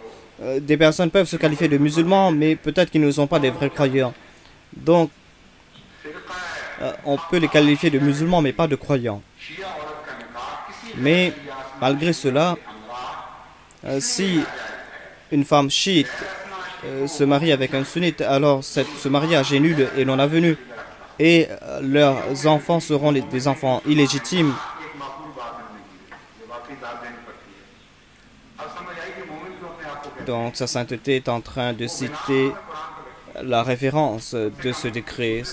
des personnes peuvent se qualifier de musulmans, mais peut-être qu'ils ne sont pas des vrais croyants. Donc, on peut les qualifier de musulmans, mais pas de croyants. Mais, malgré cela, si une femme chiite se marie avec un sunnite, alors ce mariage est nul et non avenu. Et leurs enfants seront des enfants illégitimes. Donc, sa sainteté est en train de citer la référence de ce décret.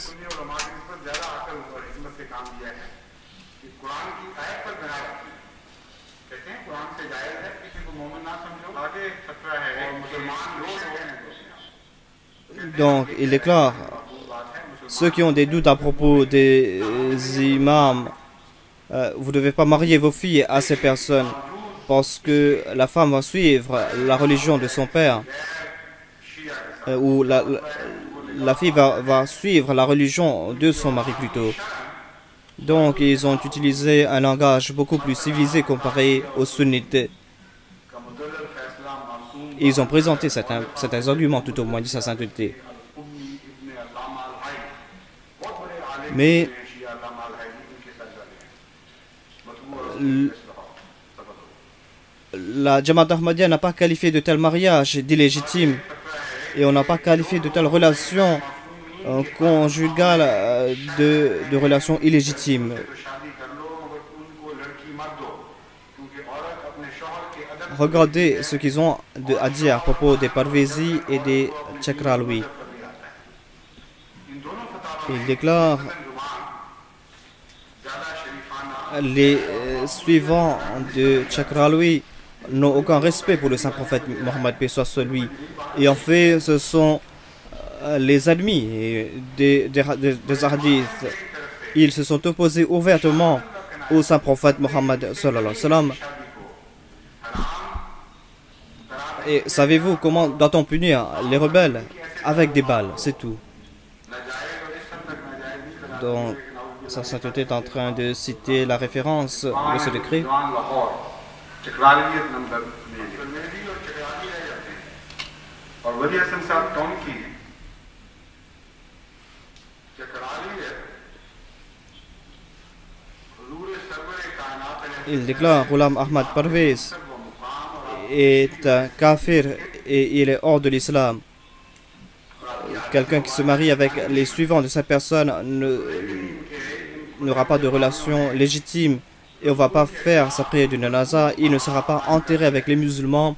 Donc, il déclare, ceux qui ont des doutes à propos des imams, vous ne devez pas marier vos filles à ces personnes parce que la femme va suivre la religion de son père ou la fille va suivre la religion de son mari plutôt. Donc, ils ont utilisé un langage beaucoup plus civilisé comparé aux sunnites. Ils ont présenté certains arguments tout au moins de sa sainteté. Mais la Jamaat Ahmadiyya n'a pas qualifié de tel mariage d'illégitime et on n'a pas qualifié de telle relation conjugale de relation illégitime. Regardez ce qu'ils ont à dire à propos des Parvezi et des Chakralwi. Ils déclarent les suivants de Chakralwi n'ont aucun respect pour le saint prophète Mohammed paix soit sur lui. Et en fait, ce sont les ennemis des hadiths. Ils se sont opposés ouvertement au saint prophète Mohammed sallallahu alayhi wa sallam. Et savez-vous comment doit-on punir les rebelles? Avec des balles, c'est tout. Donc, sa sainteté est en train de citer la référence de ce décret. Il déclare Ghulam Ahmad Parvez est un kafir et il est hors de l'islam. Quelqu'un qui se marie avec les suivants de cette personne n'aura pas de relation légitime et on ne va pas faire sa prière du janaza. Il ne sera pas enterré avec les musulmans.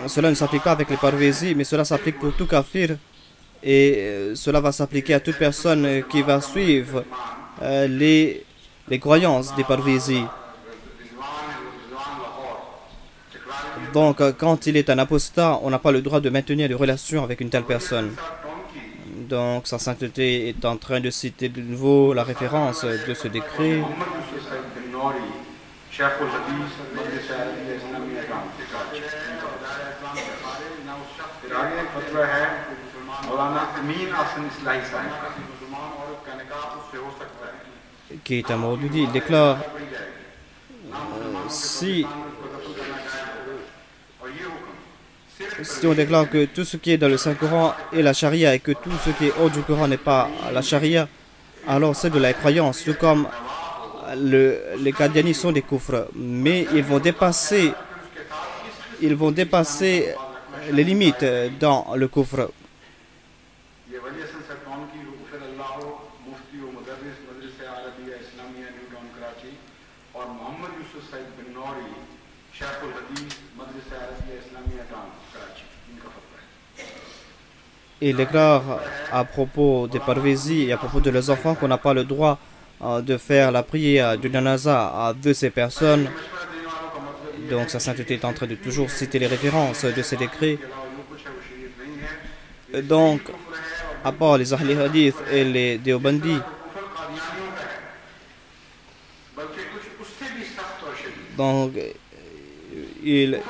Cela ne s'applique pas avec les parvésis, mais cela s'applique pour tout kafir et cela va s'appliquer à toute personne qui va suivre les croyances des parvésis. Donc, quand il est un apostat, on n'a pas le droit de maintenir des relations avec une telle personne. Donc, sa sainteté est en train de citer de nouveau la référence de ce décret. Qui est un Maududi, il déclare si on déclare que tout ce qui est dans le Saint-Coran est la charia et que tout ce qui est hors du Coran n'est pas la charia, alors c'est de la croyance. Tout comme les Qadianis sont des koufrs, mais ils vont dépasser les limites dans le koufr. Il déclare à propos des parvésis et à propos de leurs enfants qu'on n'a pas le droit de faire la prière du janaza de ces personnes. Donc sa sainteté est en train de toujours citer les références de ces décrets. Donc, à part les Ahli Hadith et les Deobandi, donc les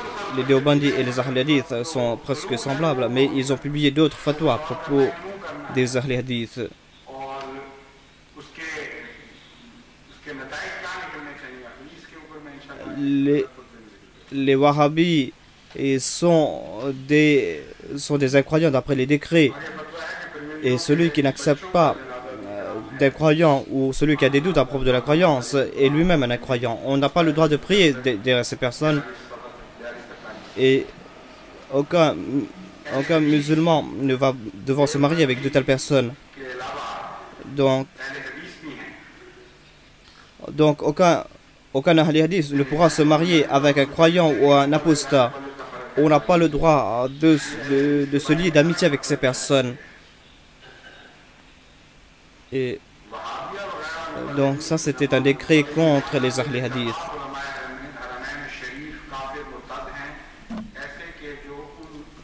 Deobandi et les Ahli Hadith sont presque semblables, mais ils ont publié d'autres fatwas à propos des Ahli Hadith. Les Wahhabis sont des incroyants d'après les décrets. Et celui qui n'accepte pas d'un croyant ou celui qui a des doutes à propos de la croyance est lui-même un incroyant. On n'a pas le droit de prier derrière ces personnes. Et aucun musulman ne va devoir se marier avec de telles personnes. Donc aucun Ahli Hadith ne pourra se marier avec un croyant ou un apostat. On n'a pas le droit de se lier d'amitié avec ces personnes. Et donc ça c'était un décret contre les Ahli Hadith.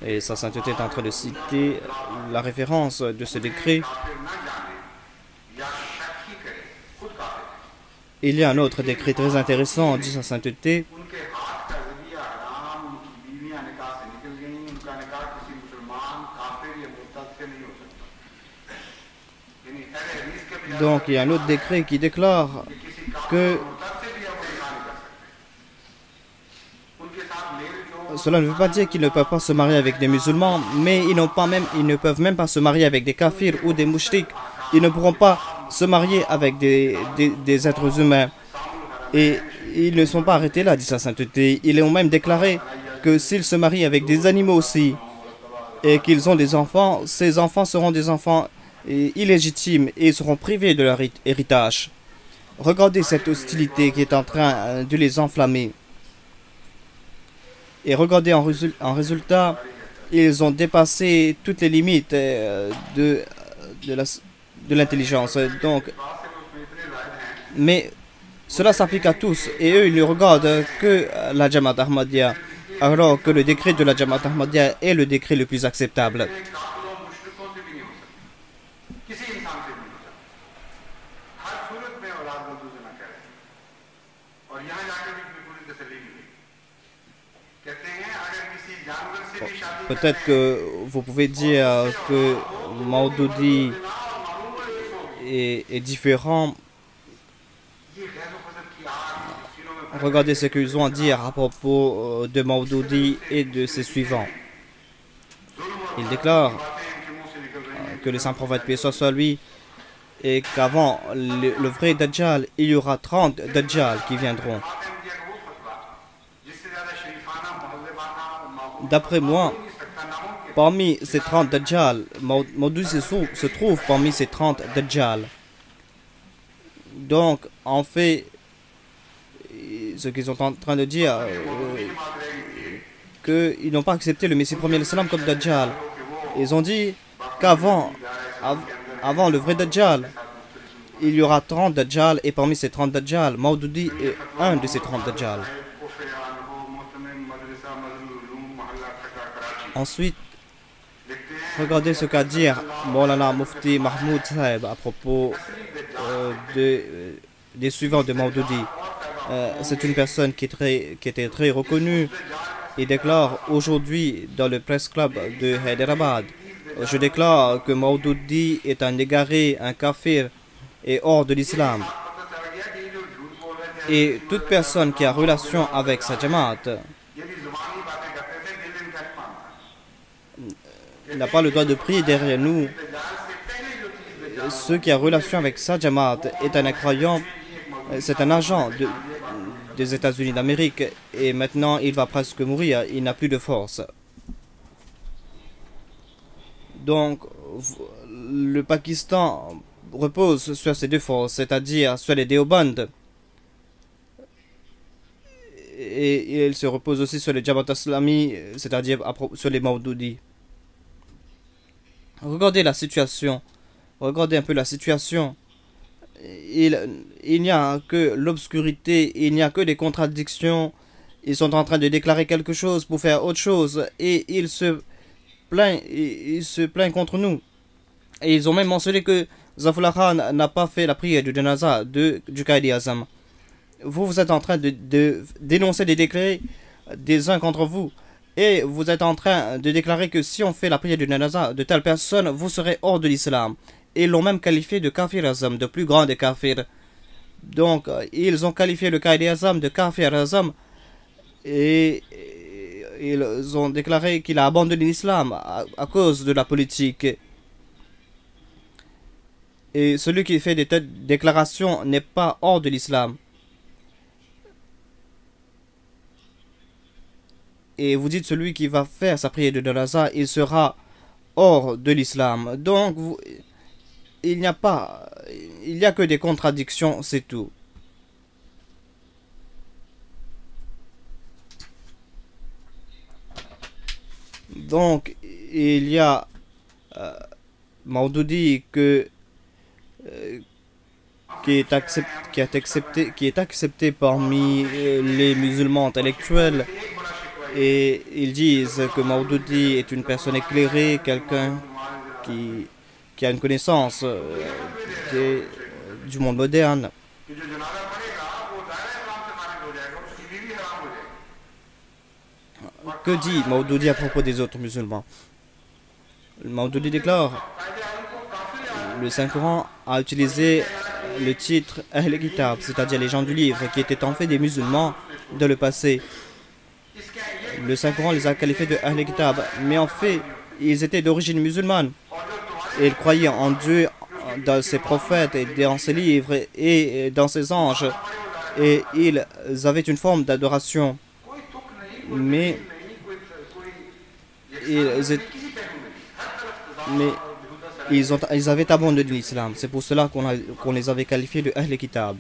Et sa sainteté est en train de citer la référence de ce décret. Il y a un autre décret très intéressant, dit sa sainteté. Donc il y a un autre décret qui déclare que cela ne veut pas dire qu'ils ne peuvent pas se marier avec des musulmans, mais ils ne peuvent même pas se marier avec des kafirs ou des mouchriks. Ils ne pourront pas se marier avec des êtres humains. Et ils ne sont pas arrêtés là, dit sa sainteté. Ils ont même déclaré que s'ils se marient avec des animaux aussi, et qu'ils ont des enfants, ces enfants seront des enfants illégitimes et seront privés de leur héritage. Regardez cette hostilité qui est en train de les enflammer. Et regardez en résultat, ils ont dépassé toutes les limites de l'intelligence. Donc, mais cela s'applique à tous et eux ils ne regardent que la Jamaat Ahmadiyya, alors que le décret de la Jamaat Ahmadiyya est le décret le plus acceptable. Peut-être que vous pouvez dire que Maududi est différent. Regardez ce qu'ils ont à dire à propos de Maududi et de ses suivants. Il déclare que le saint prophète paix soit sur lui et qu'avant le vrai Dajjal, il y aura 30 Dajjal qui viendront. D'après moi, parmi ces 30 Dajjal, Maududi se trouve parmi ces 30 Dajjal. Donc, en fait, ce qu'ils sont en train de dire, qu'ils n'ont pas accepté le Messie premier l'Islam comme Dajjal. Ils ont dit qu'avant le vrai Dajjal, il y aura 30 Dajjal et parmi ces 30 Dajjal, Maududi est un de ces 30 Dajjal. Ensuite, regardez ce qu'a dit Maulana Mufti Mahmoud Saheb à propos des suivants de Maududi. C'est une personne qui était très reconnue. Il déclare aujourd'hui dans le Press Club de Hyderabad: je déclare que Maududi est un égaré, un kafir et hors de l'islam. Et toute personne qui a relation avec sa Jamaat n'a pas le droit de prier derrière nous. Ceux qui ont relation avec sa Jamaat est un incroyant, c'est un agent des États-Unis d'Amérique et maintenant il va presque mourir, il n'a plus de force. Donc le Pakistan repose sur ces deux forces, c'est-à-dire sur les Deoband et il se repose aussi sur les Jamaat Islami, c'est-à-dire sur les Maududi. Regardez la situation. Regardez un peu la situation. Il n'y a que l'obscurité, il n'y a que des contradictions. Ils sont en train de déclarer quelque chose pour faire autre chose. Et ils se plaignent contre nous. Et ils ont même mentionné que Zafullah Khan n'a pas fait la prière du Janaza du Qaïd-e-Azam. Vous êtes en train de dénoncer des décrets des uns contre vous. Et vous êtes en train de déclarer que si on fait la prière du Janaza de telle personne, vous serez hors de l'islam. Et ils l'ont même qualifié de kafir azam, de plus grand des kafirs. Donc, ils ont qualifié le Qaïd Azam de kafir azam. Et ils ont déclaré qu'il a abandonné l'islam à cause de la politique. Et celui qui fait des telles déclarations n'est pas hors de l'islam. Et vous dites celui qui va faire sa prière de Janaza, il sera hors de l'islam. Donc, il n'y a que des contradictions, c'est tout. Donc, il y a Maududi qui est accepté parmi les musulmans intellectuels. et ils disent que Maududi est une personne éclairée, quelqu'un qui a une connaissance du monde moderne. कि जो जनाजा पड़ेगा वो दायरा इस्लाम से खारिज हो जाएगा, उसकी बीवी हराम हो जाएगी। Que dit Maududi à propos des autres musulmans? Maududi déclare: le Saint-Coran a utilisé le titre Ahl Kitab, c'est-à-dire les gens du livre, qui étaient en fait des musulmans dans le passé. Le Saint-Coran les a qualifiés de Ahl Kitab, mais en fait, ils étaient d'origine musulmane. Et ils croyaient en Dieu, dans ses prophètes et dans ses livres et dans ses anges. Et ils avaient une forme d'adoration. Mais ils avaient abandonné l'islam. C'est pour cela qu'on les avait qualifiés de Ahl Kitab.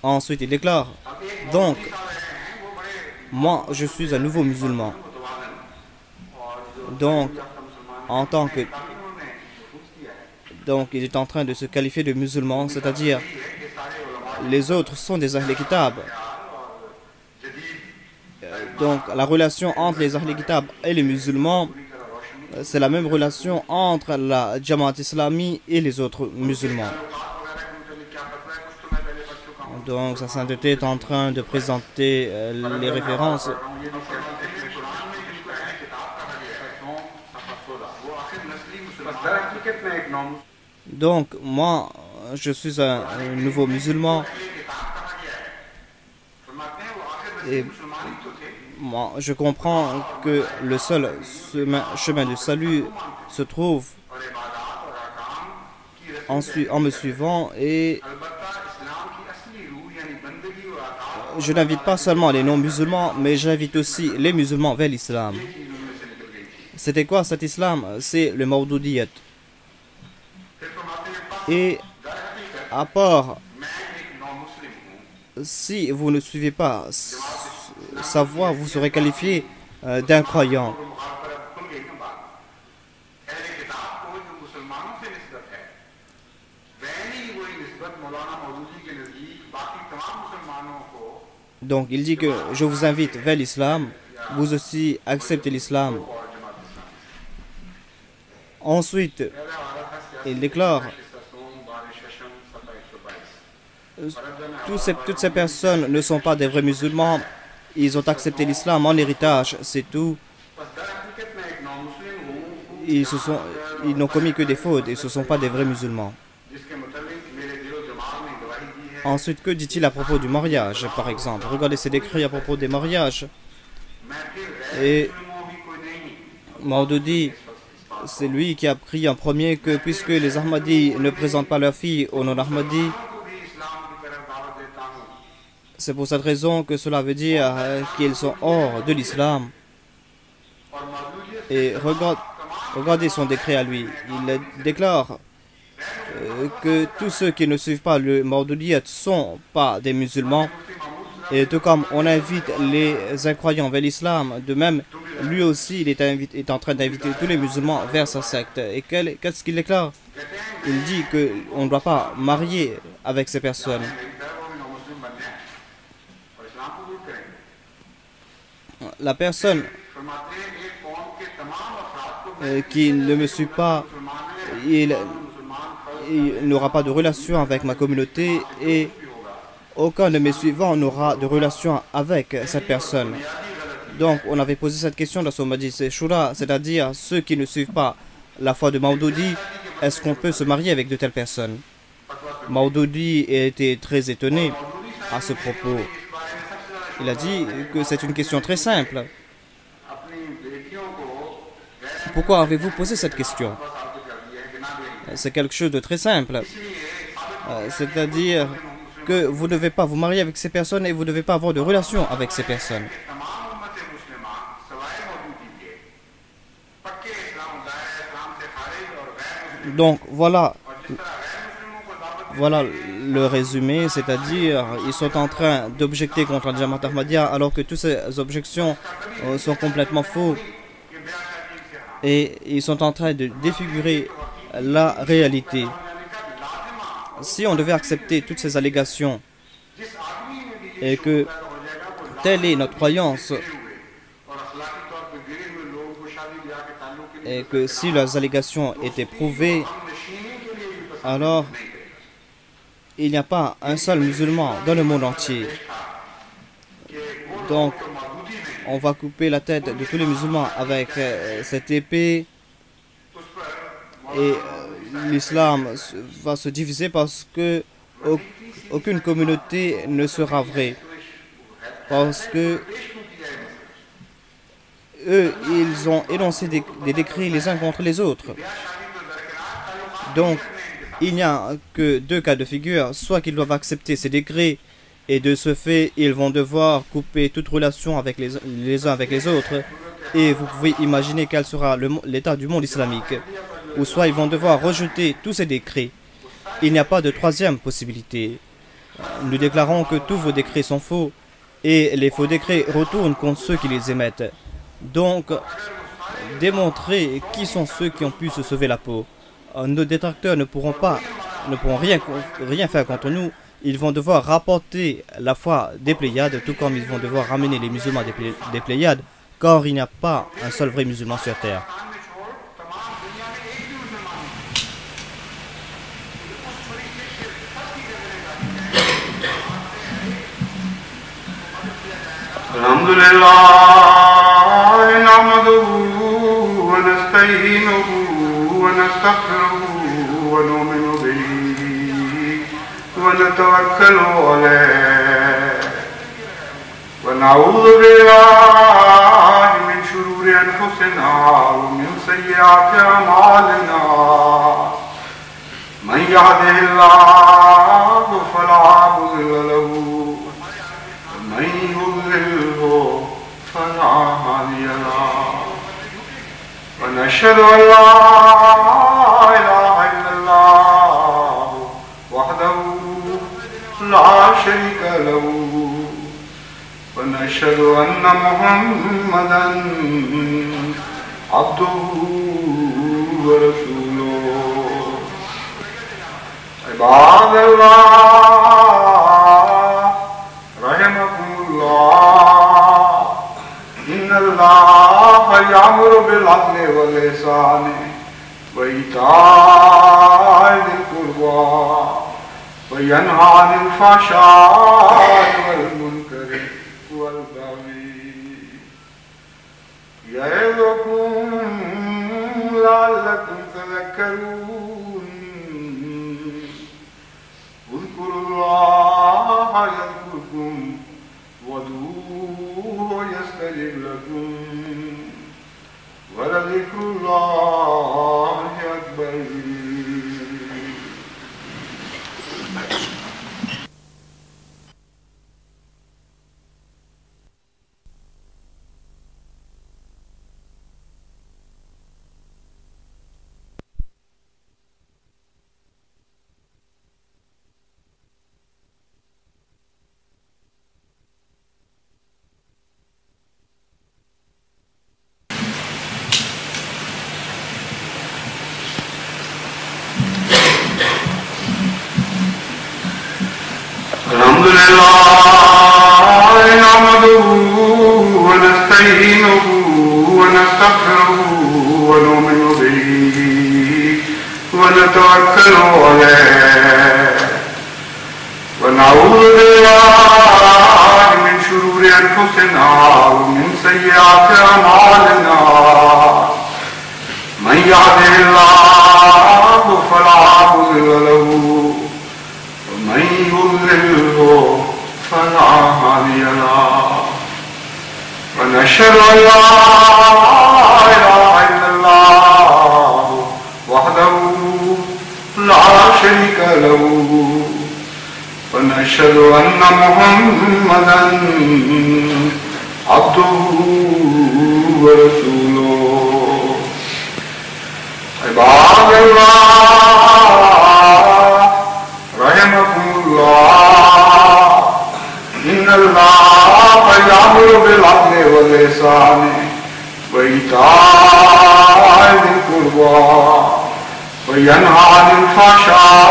Ensuite, il déclare: donc, moi, je suis un nouveau musulman. Donc, en tant que... Donc, il est en train de se qualifier de musulman, c'est-à-dire les autres sont des Ahl Kitab. Donc, la relation entre les Ahl Kitab et les musulmans, c'est la même relation entre la Jamaat Islami et les autres musulmans. Donc, sa sainteté est en train de présenter les références. Donc, moi, je suis un nouveau musulman. Et moi, je comprends que le seul chemin de salut se trouve en me suivant, et je n'invite pas seulement les non-musulmans, mais j'invite aussi les musulmans vers l'islam. C'était quoi cet islam? C'est le Mawdudiyat. Et à part, si vous ne suivez pas sa voie, vous serez qualifié d'incroyant. Donc il dit que je vous invite vers l'islam, vous aussi acceptez l'islam. Ensuite, il déclare: toutes ces personnes ne sont pas des vrais musulmans, ils ont accepté l'islam en héritage, c'est tout. Ils n'ont commis que des fautes et ce ne sont pas des vrais musulmans. Ensuite, que dit-il à propos du mariage, par exemple? Regardez ces décrets à propos des mariages. Et Maududi, c'est lui qui a pris en premier que puisque les Ahmadis ne présentent pas leurs filles aux non-Ahmadis, c'est pour cette raison que cela veut dire qu'ils sont hors de l'islam. Et regardez son décret à lui. Il déclare que tous ceux qui ne suivent pas le Mawdudiyat ne sont pas des musulmans. Et tout comme on invite les incroyants vers l'islam, de même, lui aussi, il est en train d'inviter tous les musulmans vers sa secte. Et qu'est-ce qu'il déclare? Il dit qu'on ne doit pas marier avec ces personnes. La personne qui ne me suit pas, il n'aura pas de relation avec ma communauté et aucun de mes suivants n'aura de relation avec cette personne. Donc, on avait posé cette question dans son Majlis Shura, c'est-à-dire ceux qui ne suivent pas la foi de Maududi, est-ce qu'on peut se marier avec de telles personnes? Maududi était très étonné à ce propos. Il a dit que c'est une question très simple. Pourquoi avez-vous posé cette question? C'est quelque chose de très simple. C'est-à-dire que vous ne devez pas vous marier avec ces personnes et vous ne devez pas avoir de relation avec ces personnes. Donc voilà le résumé, c'est-à-dire ils sont en train d'objecter contre la Jamaat Ahmadiyya alors que toutes ces objections sont complètement fausses et ils sont en train de défigurer la réalité. Si on devait accepter toutes ces allégations et que telle est notre croyance et que si leurs allégations étaient prouvées, alors il n'y a pas un seul musulman dans le monde entier. Donc, on va couper la tête de tous les musulmans avec cette épée et l'islam va se diviser parce que aucune communauté ne sera vraie. Parce que eux, ils ont énoncé des décrets les uns contre les autres. Donc, il n'y a que deux cas de figure. Soit qu'ils doivent accepter ces décrets et de ce fait, ils vont devoir couper toute relation avec les uns avec les autres. Et vous pouvez imaginer quel sera l'état du monde islamique. Ou soit ils vont devoir rejeter tous ces décrets. Il n'y a pas de troisième possibilité. Nous déclarons que tous vos décrets sont faux et les faux décrets retournent contre ceux qui les émettent. Donc, démontrez qui sont ceux qui ont pu se sauver la peau. Nos détracteurs ne pourront rien faire contre nous. Ils vont devoir rapporter la foi des Pléiades, tout comme ils vont devoir ramener les musulmans des Pléiades, car il n'y a pas un seul vrai musulman sur terre. Alhamdulillah, nahmaduhu wa nasta'inuhu wa nastaghfiruhu wa nu'minu bihi wa natawakkalu alayhi wa na'udhu billahi min shururi anfusina wa min sayyiati a'malina. Man yahdihillahu fala mudilla lahu ومن يضلله فلا هادي له ونشهد أن لا إله إلا الله وحده لا شريك له ونشهد أن محمدا عبده ورسوله عباد الله رحمكم الله إن الله يأمر بالعدل والإحسان وإيتاء ذي القربى وينهى عن الفحشاء والمنكر والبغي يعظكم لعلكم تذكرون اذكروا الله يذكركم وادعوه يستجب لكم ولذكر الله أكبر. Alhamdulillah, nahmaduhu wa nasta'inuhu wa nastaghfiruhu wa nu'minu bihi wa natawakkalu alayhi wa na'udhu billahi min shururi anfusina wa min sayyiati a'malina. Man yahdihillahu fala mudilla lahu ومن يضلله فلا هادي له ونشهد أن لا إله إلا الله وحده لا شريك له ونشهد أن محمدا عبده ورسوله عباد الله رحمكم الله إن الله يأمر بالعدل والإحسان وإيتاء ذي القربى وينهى عن الفحشاء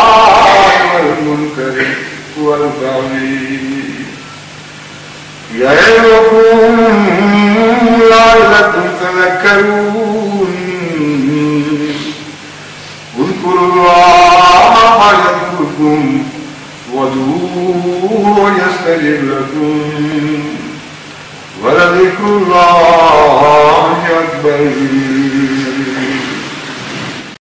والمنكر والبغي يعظكم لعلكم تذكرون يدعوكم وادعوه يستجب لكم ولذكر الله أكبر